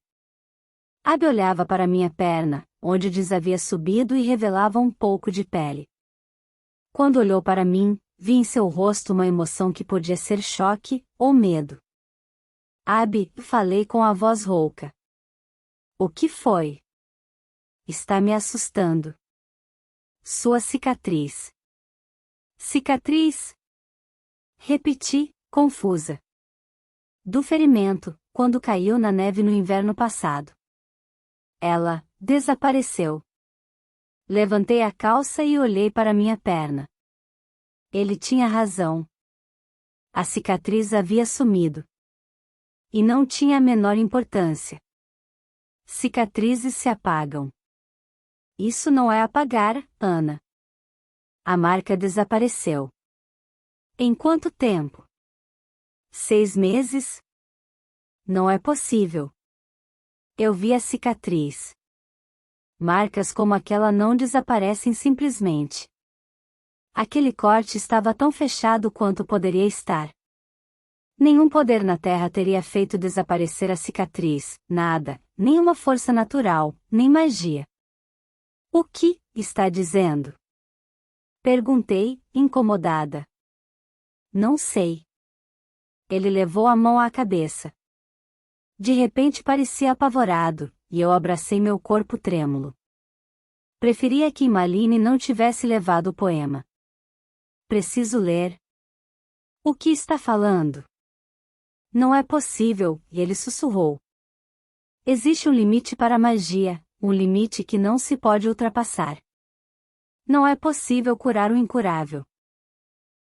Abby olhava para minha perna, onde o jeans havia subido e revelava um pouco de pele. Quando olhou para mim, vi em seu rosto uma emoção que podia ser choque ou medo. Abby, falei com a voz rouca. O que foi? Está me assustando. Sua cicatriz. Cicatriz? Repeti, confusa. Do ferimento, quando caiu na neve no inverno passado. Ela desapareceu. Levantei a calça e olhei para minha perna. Ele tinha razão. A cicatriz havia sumido. E não tinha a menor importância. Cicatrizes se apagam. Isso não é apagar, Ana. A marca desapareceu. Em quanto tempo? 6 meses? Não é possível. Eu vi a cicatriz. Marcas como aquela não desaparecem simplesmente. Aquele corte estava tão fechado quanto poderia estar. Nenhum poder na Terra teria feito desaparecer a cicatriz, nada, nenhuma força natural, nem magia. O que está dizendo? Perguntei, incomodada. Não sei. Ele levou a mão à cabeça. De repente parecia apavorado, e eu abracei meu corpo trêmulo. Preferia que Imaline não tivesse levado o poema. Preciso ler. O que está falando? Não é possível, e ele sussurrou. Existe um limite para a magia, um limite que não se pode ultrapassar. Não é possível curar o incurável.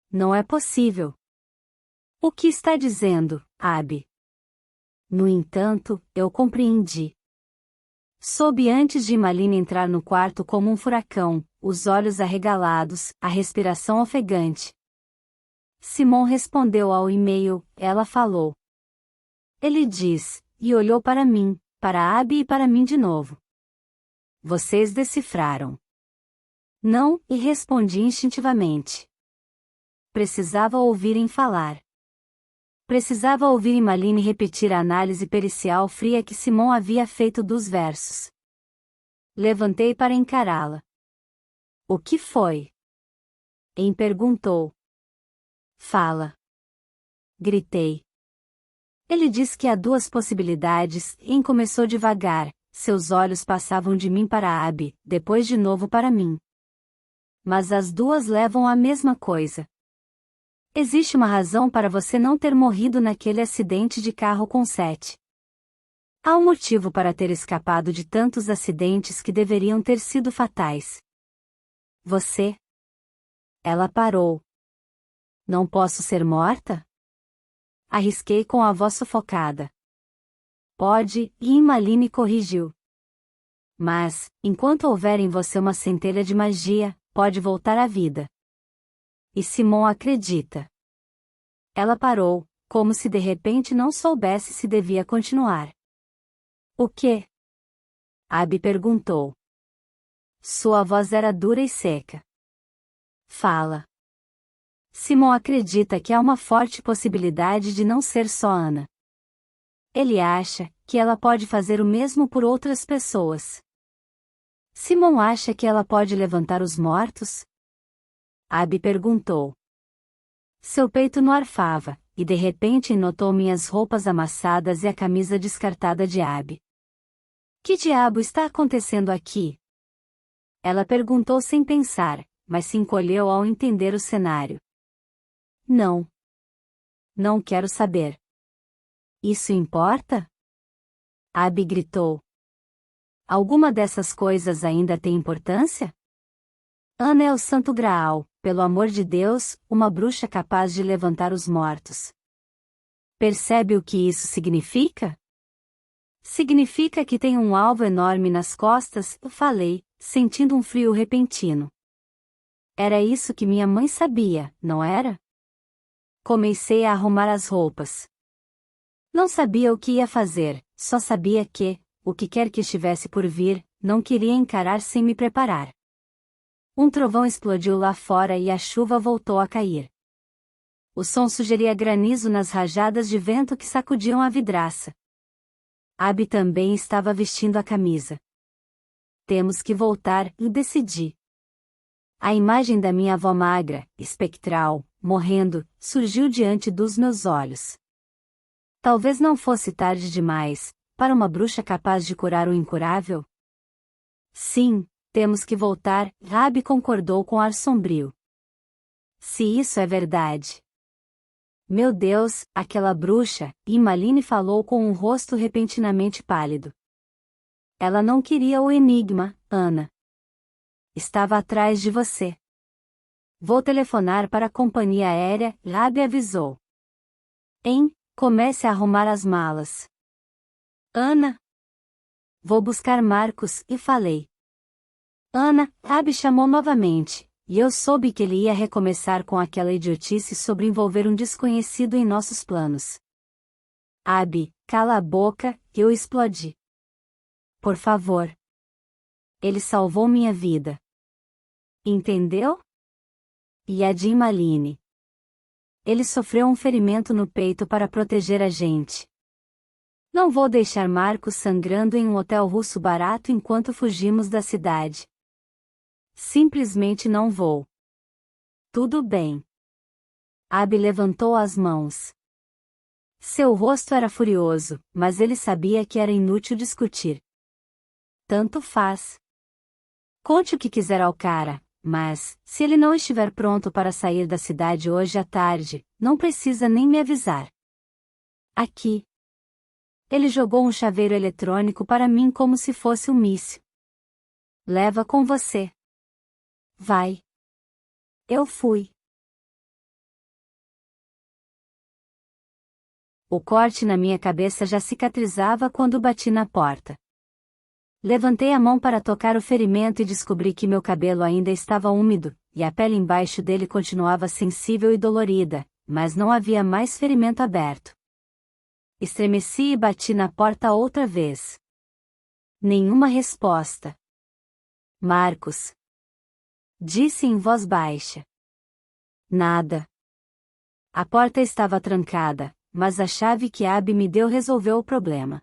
Não é possível. O que está dizendo, Abby? No entanto, eu compreendi. Soube antes de Imaline entrar no quarto como um furacão, os olhos arregalados, a respiração ofegante. Simon respondeu ao e-mail, ela falou. Ele diz, e olhou para mim, para Abby e para mim de novo. Vocês decifraram. Não, e respondi instintivamente. Precisava ouvirem falar. Precisava ouvir Imaline repetir a análise pericial fria que Simon havia feito dos versos. Levantei para encará-la. O que foi? Em perguntou. Fala. Gritei. Ele diz que há 2 possibilidades, e começou devagar, seus olhos passavam de mim para Abby, depois de novo para mim. Mas as 2 levam à mesma coisa. Existe uma razão para você não ter morrido naquele acidente de carro com Seth. Há um motivo para ter escapado de tantos acidentes que deveriam ter sido fatais. Você? Ela parou. Não posso ser morta? Arrisquei com a voz sufocada. Pode, e Imaline corrigiu. Mas, enquanto houver em você uma centelha de magia, pode voltar à vida. E Simon acredita. Ela parou, como se de repente não soubesse se devia continuar. O quê? Abby perguntou. Sua voz era dura e seca. Fala. Simon acredita que há uma forte possibilidade de não ser só Ana. Ele acha que ela pode fazer o mesmo por outras pessoas. Simon acha que ela pode levantar os mortos? Abby perguntou. Seu peito não arfava, e de repente notou minhas roupas amassadas e a camisa descartada de Abby. Que diabo está acontecendo aqui? Ela perguntou sem pensar, mas se encolheu ao entender o cenário. Não. Não quero saber. Isso importa? Abby gritou. Alguma dessas coisas ainda tem importância? Ana é o Santo Graal, pelo amor de Deus, uma bruxa capaz de levantar os mortos. Percebe o que isso significa? Significa que tem um alvo enorme nas costas, falei, sentindo um frio repentino. Era isso que minha mãe sabia, não era? Comecei a arrumar as roupas. Não sabia o que ia fazer, só sabia que, o que quer que estivesse por vir, não queria encarar sem me preparar. Um trovão explodiu lá fora e a chuva voltou a cair. O som sugeria granizo nas rajadas de vento que sacudiam a vidraça. Abby também estava vestindo a camisa. Temos que voltar, e decidi. A imagem da minha avó magra, espectral, morrendo, surgiu diante dos meus olhos. Talvez não fosse tarde demais, para uma bruxa capaz de curar o incurável? Sim, temos que voltar, Abby concordou com ar sombrio. Se isso é verdade. Meu Deus, aquela bruxa, Emmeline falou com um rosto repentinamente pálido. Ela não queria o enigma, Ana. Estava atrás de você. Vou telefonar para a companhia aérea, Abby avisou. Comece a arrumar as malas. Ana? Vou buscar Marcos, e falei. Ana, Abby chamou novamente, e eu soube que ele ia recomeçar com aquela idiotice sobre envolver um desconhecido em nossos planos. Abby, cala a boca, eu explodi. Por favor. Ele salvou minha vida. Entendeu? E a de Emmeline. Ele sofreu um ferimento no peito para proteger a gente. Não vou deixar Marcos sangrando em um hotel russo barato enquanto fugimos da cidade. Simplesmente não vou. Tudo bem. Abby levantou as mãos. Seu rosto era furioso, mas ele sabia que era inútil discutir. Tanto faz. Conte o que quiser ao cara, mas, se ele não estiver pronto para sair da cidade hoje à tarde, não precisa nem me avisar. Aqui. Ele jogou um chaveiro eletrônico para mim como se fosse um míssil. Leva com você. Vai. Eu fui. O corte na minha cabeça já cicatrizava quando bati na porta. Levantei a mão para tocar o ferimento e descobri que meu cabelo ainda estava úmido, e a pele embaixo dele continuava sensível e dolorida, mas não havia mais ferimento aberto. Estremeci e bati na porta outra vez. Nenhuma resposta. Marcos. Disse em voz baixa. Nada. A porta estava trancada, mas a chave que Abby me deu resolveu o problema.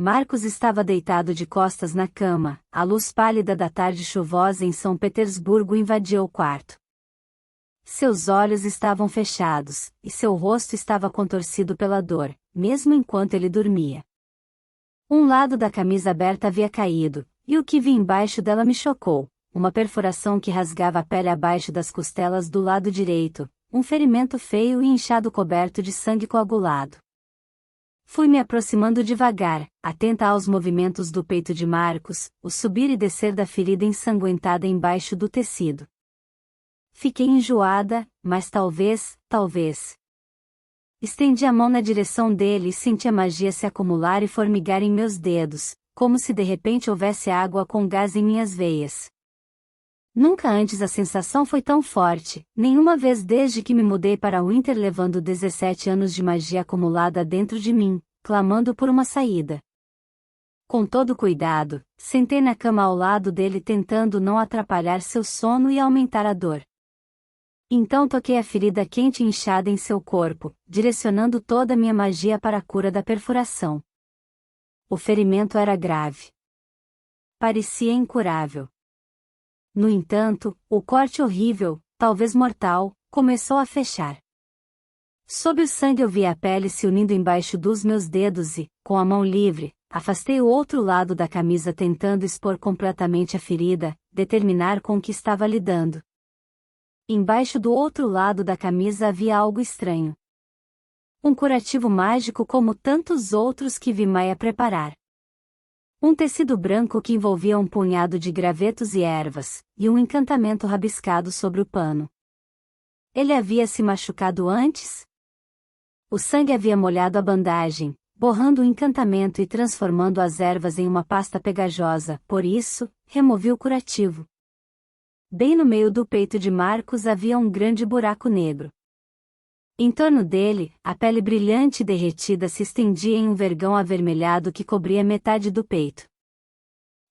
Marcos estava deitado de costas na cama, a luz pálida da tarde chuvosa em São Petersburgo invadia o quarto. Seus olhos estavam fechados, e seu rosto estava contorcido pela dor, mesmo enquanto ele dormia. Um lado da camisa aberta havia caído, e o que vi embaixo dela me chocou, uma perfuração que rasgava a pele abaixo das costelas do lado direito, um ferimento feio e inchado coberto de sangue coagulado. Fui me aproximando devagar, atenta aos movimentos do peito de Marcos, o subir e descer da ferida ensanguentada embaixo do tecido. Fiquei enjoada, mas talvez. Estendi a mão na direção dele e senti a magia se acumular e formigar em meus dedos, como se de repente houvesse água com gás em minhas veias. Nunca antes a sensação foi tão forte, nenhuma vez desde que me mudei para Winter levando 17 anos de magia acumulada dentro de mim, clamando por uma saída. Com todo cuidado, sentei na cama ao lado dele tentando não atrapalhar seu sono e aumentar a dor. Então toquei a ferida quente e inchada em seu corpo, direcionando toda a minha magia para a cura da perfuração. O ferimento era grave. Parecia incurável. No entanto, o corte horrível, talvez mortal, começou a fechar. Sob o sangue eu vi a pele se unindo embaixo dos meus dedos e, com a mão livre, afastei o outro lado da camisa tentando expor completamente a ferida, determinar com o que estava lidando. Embaixo do outro lado da camisa havia algo estranho. Um curativo mágico como tantos outros que vi Maia preparar. Um tecido branco que envolvia um punhado de gravetos e ervas, e um encantamento rabiscado sobre o pano. Ele havia se machucado antes? O sangue havia molhado a bandagem, borrando o encantamento e transformando as ervas em uma pasta pegajosa, por isso, removi o curativo. Bem no meio do peito de Marcos havia um grande buraco negro. Em torno dele, a pele brilhante e derretida se estendia em um vergão avermelhado que cobria metade do peito.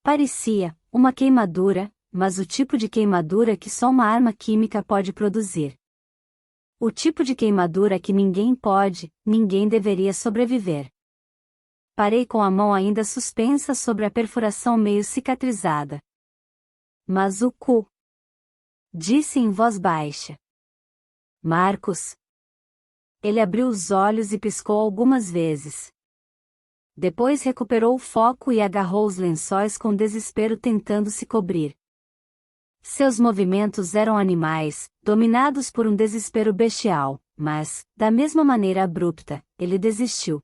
Parecia uma queimadura, mas o tipo de queimadura que só uma arma química pode produzir. O tipo de queimadura que ninguém deveria sobreviver. Parei com a mão ainda suspensa sobre a perfuração meio cicatrizada. Mas o cu. Disse em voz baixa. Marcos. Ele abriu os olhos e piscou algumas vezes. Depois recuperou o foco e agarrou os lençóis com desespero tentando se cobrir. Seus movimentos eram animais, dominados por um desespero bestial, mas, da mesma maneira abrupta, ele desistiu.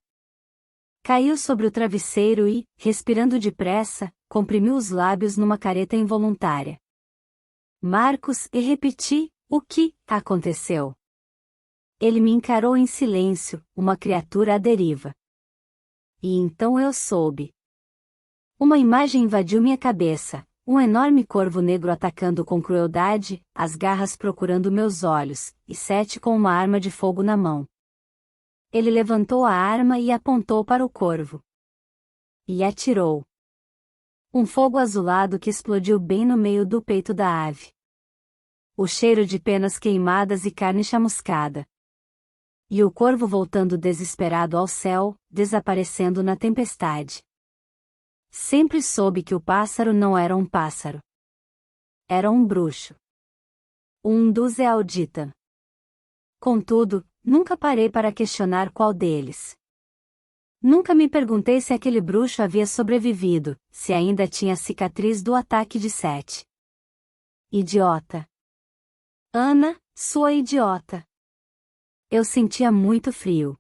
Caiu sobre o travesseiro e, respirando depressa, comprimiu os lábios numa careta involuntária. Marcos, e repeti, o que aconteceu? Ele me encarou em silêncio, uma criatura à deriva. E então eu soube. Uma imagem invadiu minha cabeça, um enorme corvo negro atacando com crueldade, as garras procurando meus olhos, e Sete com uma arma de fogo na mão. Ele levantou a arma e apontou para o corvo. E atirou. Um fogo azulado que explodiu bem no meio do peito da ave. O cheiro de penas queimadas e carne chamuscada. E o corvo voltando desesperado ao céu, desaparecendo na tempestade. Sempre soube que o pássaro não era um pássaro. Era um bruxo. Um dos Ealdita. Contudo, nunca parei para questionar qual deles. Nunca me perguntei se aquele bruxo havia sobrevivido, se ainda tinha a cicatriz do ataque de Sete. Idiota. Ana, sua idiota. Eu sentia muito frio.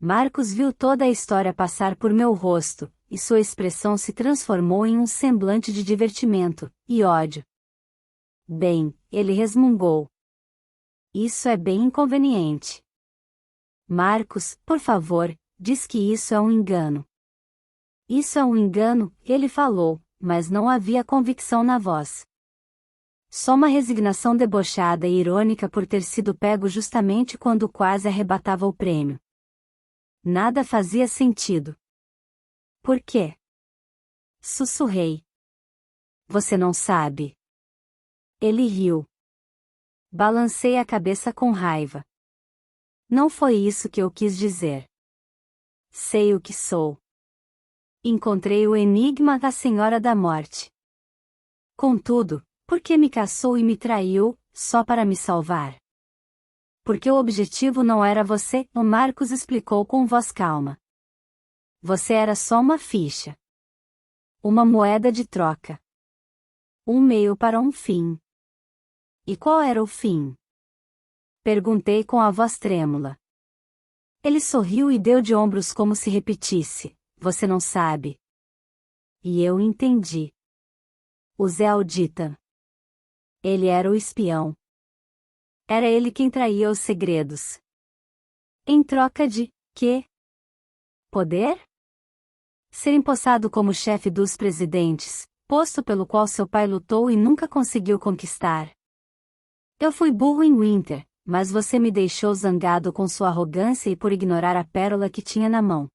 Marcos viu toda a história passar por meu rosto, e sua expressão se transformou em um semblante de divertimento e ódio. Bem, ele resmungou. Isso é bem inconveniente. Marcos, por favor, diz que isso é um engano. Isso é um engano, ele falou, mas não havia convicção na voz. Só uma resignação debochada e irônica por ter sido pego justamente quando quase arrebatava o prêmio. Nada fazia sentido. Por quê? Sussurrei. Você não sabe. Ele riu. Balancei a cabeça com raiva. Não foi isso que eu quis dizer. Sei o que sou. Encontrei o enigma da Senhora da Morte. Contudo, por que me caçou e me traiu, só para me salvar? Porque o objetivo não era você, o Marcos explicou com voz calma. Você era só uma ficha. Uma moeda de troca. Um meio para um fim. E qual era o fim? Perguntei com a voz trêmula. Ele sorriu e deu de ombros como se repetisse, você não sabe. E eu entendi. O Ealdita. Ele era o espião. Era ele quem traía os segredos. Em troca de, quê? Poder? Ser empossado como chefe dos presidentes, posto pelo qual seu pai lutou e nunca conseguiu conquistar. Eu fui burro em Winter, mas você me deixou zangado com sua arrogância e por ignorar a pérola que tinha na mão.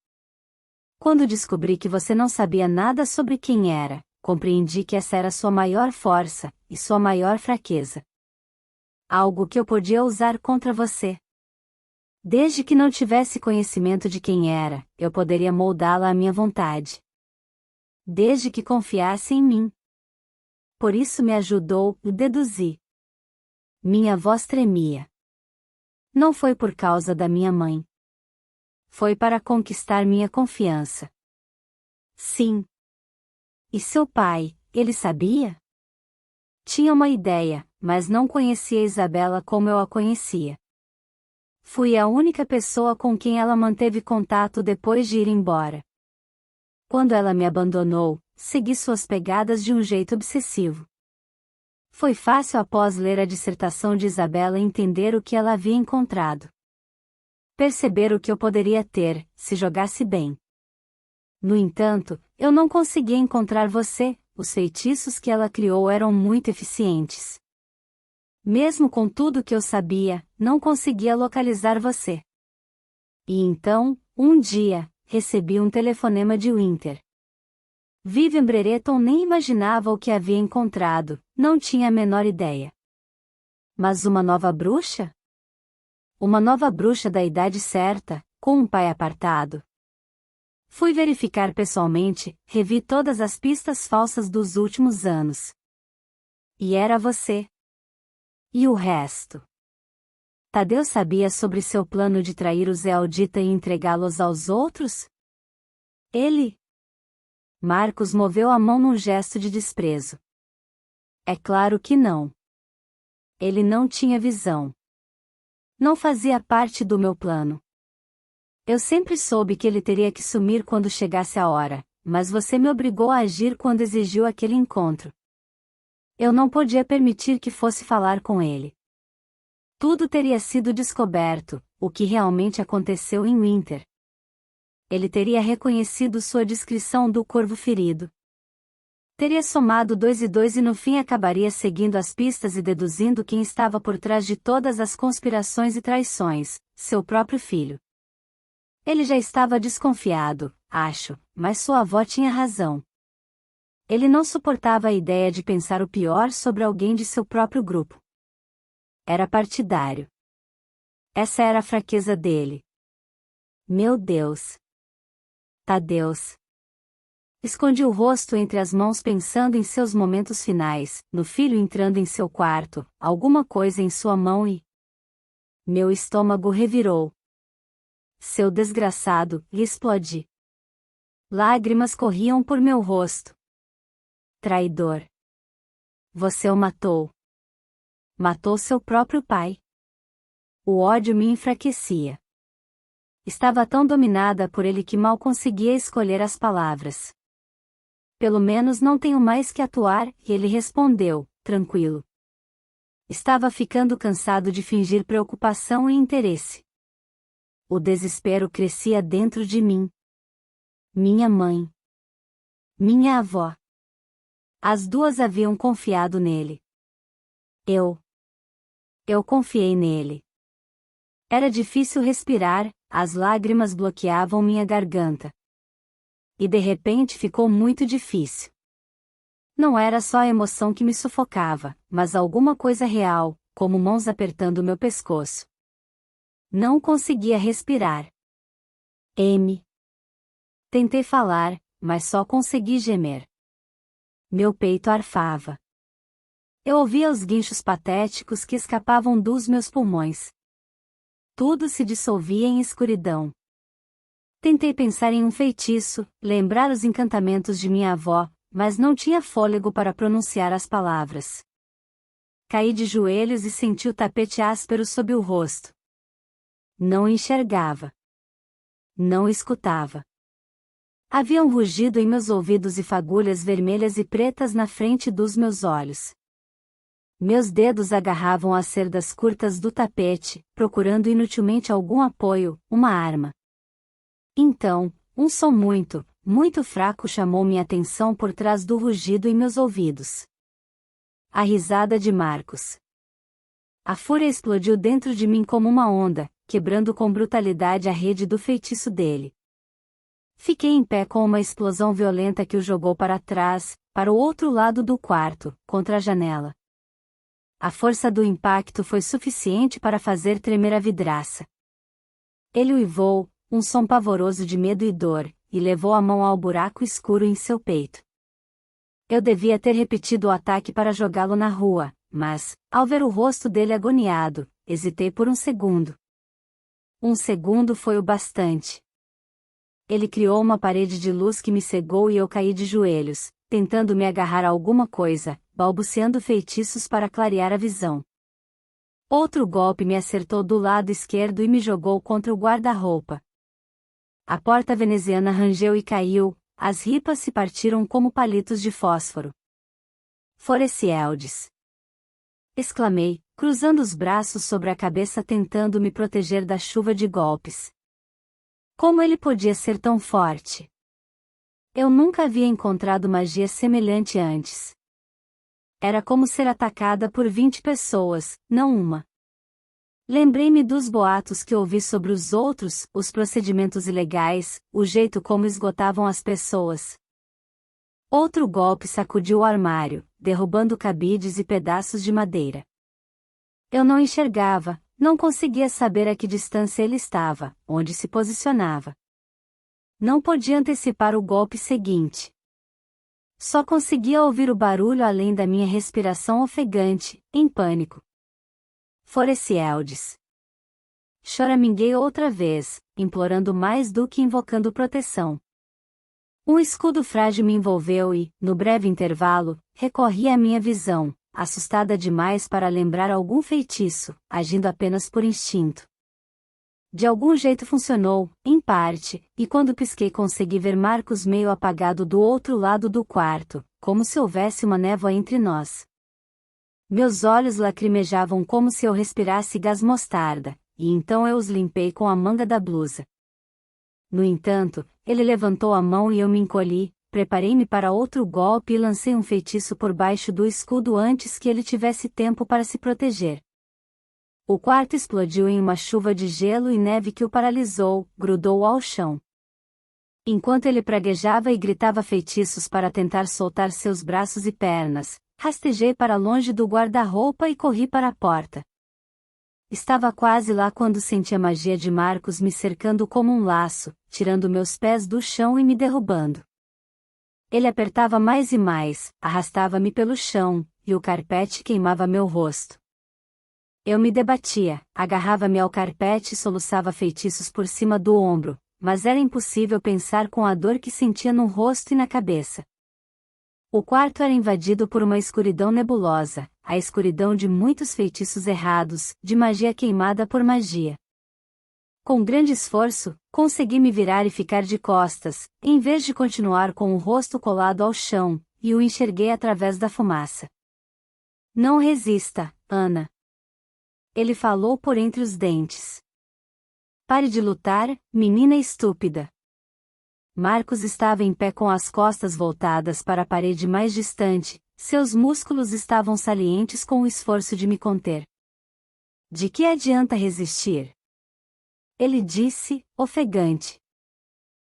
Quando descobri que você não sabia nada sobre quem era, compreendi que essa era sua maior força, e sua maior fraqueza. Algo que eu podia usar contra você. Desde que não tivesse conhecimento de quem era, eu poderia moldá-la à minha vontade. Desde que confiasse em mim. Por isso me ajudou, e deduzi. Minha voz tremia. Não foi por causa da minha mãe. Foi para conquistar minha confiança. Sim. E seu pai, ele sabia? Tinha uma ideia, mas não conhecia Isabela como eu a conhecia. Fui a única pessoa com quem ela manteve contato depois de ir embora. Quando ela me abandonou, segui suas pegadas de um jeito obsessivo. Foi fácil após ler a dissertação de Isabela entender o que ela havia encontrado. Perceber o que eu poderia ter, se jogasse bem. No entanto, eu não conseguia encontrar você, os feitiços que ela criou eram muito eficientes. Mesmo com tudo que eu sabia, não conseguia localizar você. E então, um dia, recebi um telefonema de Winter. Vivian Brereton nem imaginava o que havia encontrado, não tinha a menor ideia. Mas uma nova bruxa? Uma nova bruxa da idade certa, com um pai apartado. Fui verificar pessoalmente, revi todas as pistas falsas dos últimos anos. E era você. E o resto? Tadeu sabia sobre seu plano de trair o Zé Aldita e entregá-los aos outros? Ele? Marcos moveu a mão num gesto de desprezo. É claro que não. Ele não tinha visão. Não fazia parte do meu plano. Eu sempre soube que ele teria que sumir quando chegasse a hora, mas você me obrigou a agir quando exigiu aquele encontro. Eu não podia permitir que fosse falar com ele. Tudo teria sido descoberto, o que realmente aconteceu em Winter. Ele teria reconhecido sua descrição do corvo ferido. Teria somado 2 e 2 e no fim acabaria seguindo as pistas e deduzindo quem estava por trás de todas as conspirações e traições, seu próprio filho. Ele já estava desconfiado, acho, mas sua avó tinha razão. Ele não suportava a ideia de pensar o pior sobre alguém de seu próprio grupo. Era partidário. Essa era a fraqueza dele. Meu Deus! Tadeus! Escondi o rosto entre as mãos pensando em seus momentos finais, no filho entrando em seu quarto, alguma coisa em sua mão e... Meu estômago revirou. Seu desgraçado, e explodi. Lágrimas corriam por meu rosto. Traidor. Você o matou. Matou seu próprio pai. O ódio me enfraquecia. Estava tão dominada por ele que mal conseguia escolher as palavras. Pelo menos não tenho mais que atuar, e ele respondeu, tranquilo. Estava ficando cansado de fingir preocupação e interesse. O desespero crescia dentro de mim. Minha mãe. Minha avó. As duas haviam confiado nele. Eu confiei nele. Era difícil respirar, as lágrimas bloqueavam minha garganta. E de repente ficou muito difícil. Não era só a emoção que me sufocava, mas alguma coisa real, como mãos apertando meu pescoço. Não conseguia respirar. M. Tentei falar, mas só consegui gemer. Meu peito arfava. Eu ouvia os guinchos patéticos que escapavam dos meus pulmões. Tudo se dissolvia em escuridão. Tentei pensar em um feitiço, lembrar os encantamentos de minha avó, mas não tinha fôlego para pronunciar as palavras. Caí de joelhos e senti o tapete áspero sob o rosto. Não enxergava. Não escutava. Havia um rugido em meus ouvidos e fagulhas vermelhas e pretas na frente dos meus olhos. Meus dedos agarravam as cerdas curtas do tapete, procurando inutilmente algum apoio, uma arma. Então, um som muito, muito fraco chamou minha atenção por trás do rugido em meus ouvidos. A risada de Marcos. A fúria explodiu dentro de mim como uma onda, quebrando com brutalidade a rede do feitiço dele. Fiquei em pé com uma explosão violenta que o jogou para trás, para o outro lado do quarto, contra a janela. A força do impacto foi suficiente para fazer tremer a vidraça. Ele uivou, um som pavoroso de medo e dor, e levou a mão ao buraco escuro em seu peito. Eu devia ter repetido o ataque para jogá-lo na rua, mas, ao ver o rosto dele agoniado, hesitei por um segundo. Um segundo foi o bastante. Ele criou uma parede de luz que me cegou e eu caí de joelhos, tentando me agarrar a alguma coisa, balbuciando feitiços para clarear a visão. Outro golpe me acertou do lado esquerdo e me jogou contra o guarda-roupa. A porta veneziana rangeu e caiu, as ripas se partiram como palitos de fósforo. Forecieldes! Exclamei, cruzando os braços sobre a cabeça tentando me proteger da chuva de golpes. Como ele podia ser tão forte? Eu nunca havia encontrado magia semelhante antes. Era como ser atacada por 20 pessoas, não uma. Lembrei-me dos boatos que ouvi sobre os outros, os procedimentos ilegais, o jeito como esgotavam as pessoas. Outro golpe sacudiu o armário, derrubando cabides e pedaços de madeira. Eu não enxergava, não conseguia saber a que distância ele estava, onde se posicionava. Não podia antecipar o golpe seguinte. Só conseguia ouvir o barulho além da minha respiração ofegante, em pânico. Forecieldes. Choraminguei outra vez, implorando mais do que invocando proteção. Um escudo frágil me envolveu e, no breve intervalo, recorri à minha visão, assustada demais para lembrar algum feitiço, agindo apenas por instinto. De algum jeito funcionou, em parte, e quando pisquei consegui ver Marcos meio apagado do outro lado do quarto, como se houvesse uma névoa entre nós. Meus olhos lacrimejavam como se eu respirasse gás mostarda, e então eu os limpei com a manga da blusa. No entanto, ele levantou a mão e eu me encolhi, preparei-me para outro golpe e lancei um feitiço por baixo do escudo antes que ele tivesse tempo para se proteger. O quarto explodiu em uma chuva de gelo e neve que o paralisou, grudou ao chão. Enquanto ele praguejava e gritava feitiços para tentar soltar seus braços e pernas, rastejei para longe do guarda-roupa e corri para a porta. Estava quase lá quando senti a magia de Marcos me cercando como um laço, tirando meus pés do chão e me derrubando. Ele apertava mais e mais, arrastava-me pelo chão, e o carpete queimava meu rosto. Eu me debatia, agarrava-me ao carpete e soluçava feitiços por cima do ombro, mas era impossível pensar com a dor que sentia no rosto e na cabeça. O quarto era invadido por uma escuridão nebulosa, a escuridão de muitos feitiços errados, de magia queimada por magia. Com grande esforço, consegui me virar e ficar de costas, em vez de continuar com o rosto colado ao chão, e o enxerguei através da fumaça. Não resista, Ana. Ele falou por entre os dentes. Pare de lutar, menina estúpida. Marcos estava em pé com as costas voltadas para a parede mais distante, seus músculos estavam salientes com o esforço de me conter. De que adianta resistir? Ele disse, ofegante.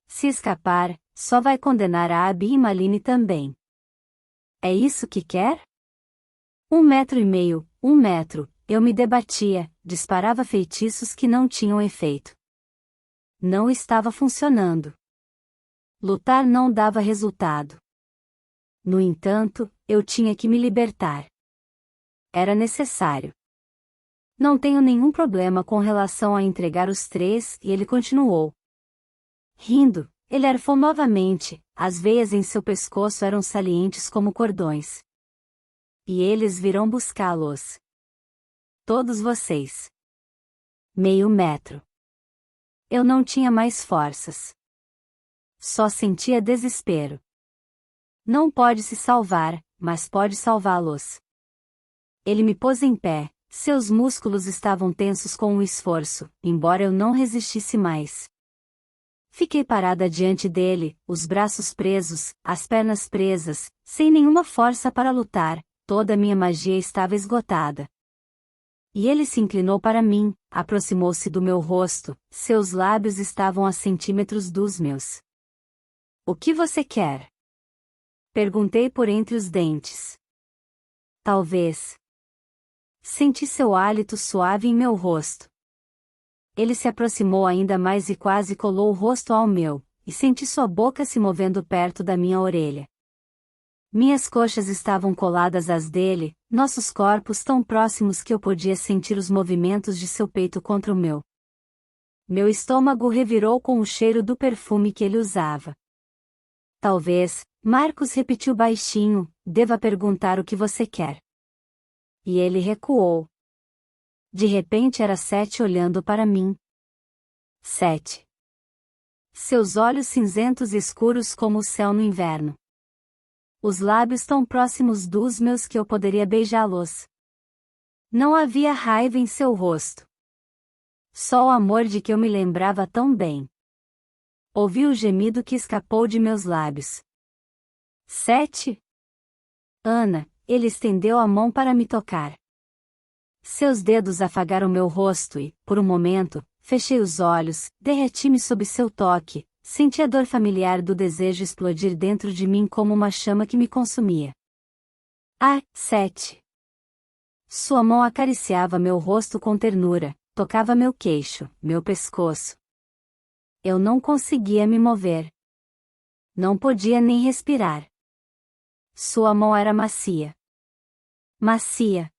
Se escapar, só vai condenar a Abby e Malini também. É isso que quer? 1,5 metros, 1 metro. Eu me debatia, disparava feitiços que não tinham efeito. Não estava funcionando. Lutar não dava resultado. No entanto, eu tinha que me libertar. Era necessário. Não tenho nenhum problema com relação a entregar os 3, e ele continuou. Rindo, ele arfou novamente, as veias em seu pescoço eram salientes como cordões. E eles virão buscá-los. Todos vocês. 0,5 metro. Eu não tinha mais forças. Só sentia desespero. Não pode se salvar, mas pode salvá-los. Ele me pôs em pé, seus músculos estavam tensos com o esforço, embora eu não resistisse mais. Fiquei parada diante dele, os braços presos, as pernas presas, sem nenhuma força para lutar, toda a minha magia estava esgotada. E ele se inclinou para mim, aproximou-se do meu rosto, seus lábios estavam a centímetros dos meus. O que você quer? Perguntei por entre os dentes. Talvez. Senti seu hálito suave em meu rosto. Ele se aproximou ainda mais e quase colou o rosto ao meu, e senti sua boca se movendo perto da minha orelha. Minhas coxas estavam coladas às dele, nossos corpos tão próximos que eu podia sentir os movimentos de seu peito contra o meu. Meu estômago revirou com o cheiro do perfume que ele usava. Talvez, Marcos repetiu baixinho, deva perguntar o que você quer. E ele recuou. De repente era Seth olhando para mim. Seth. Seus olhos cinzentos escuros como o céu no inverno. Os lábios tão próximos dos meus que eu poderia beijá-los. Não havia raiva em seu rosto. Só o amor de que eu me lembrava tão bem. Ouvi o gemido que escapou de meus lábios. 7. Ana, ele estendeu a mão para me tocar. Seus dedos afagaram meu rosto e, por um momento, fechei os olhos, derreti-me sob seu toque, senti a dor familiar do desejo explodir dentro de mim como uma chama que me consumia. 7. Sua mão acariciava meu rosto com ternura, tocava meu queixo, meu pescoço. Eu não conseguia me mover. Não podia nem respirar. Sua mão era macia. Macia.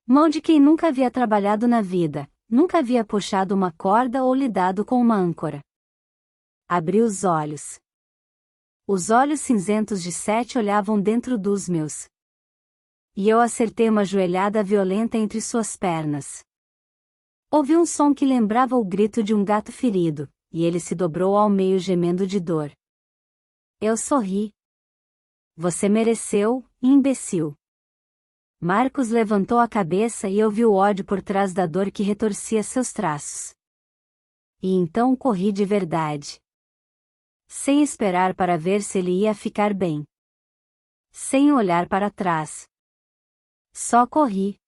Mão de quem nunca havia trabalhado na vida, nunca havia puxado uma corda ou lidado com uma âncora. Abri os olhos. Os olhos cinzentos de Seth olhavam dentro dos meus. E eu acertei uma joelhada violenta entre suas pernas. Ouvi um som que lembrava o grito de um gato ferido, e ele se dobrou ao meio gemendo de dor. Eu sorri. Você mereceu, imbecil. Marcos levantou a cabeça e eu vi o ódio por trás da dor que retorcia seus traços. E então corri de verdade. Sem esperar para ver se ele ia ficar bem. Sem olhar para trás. Só corri.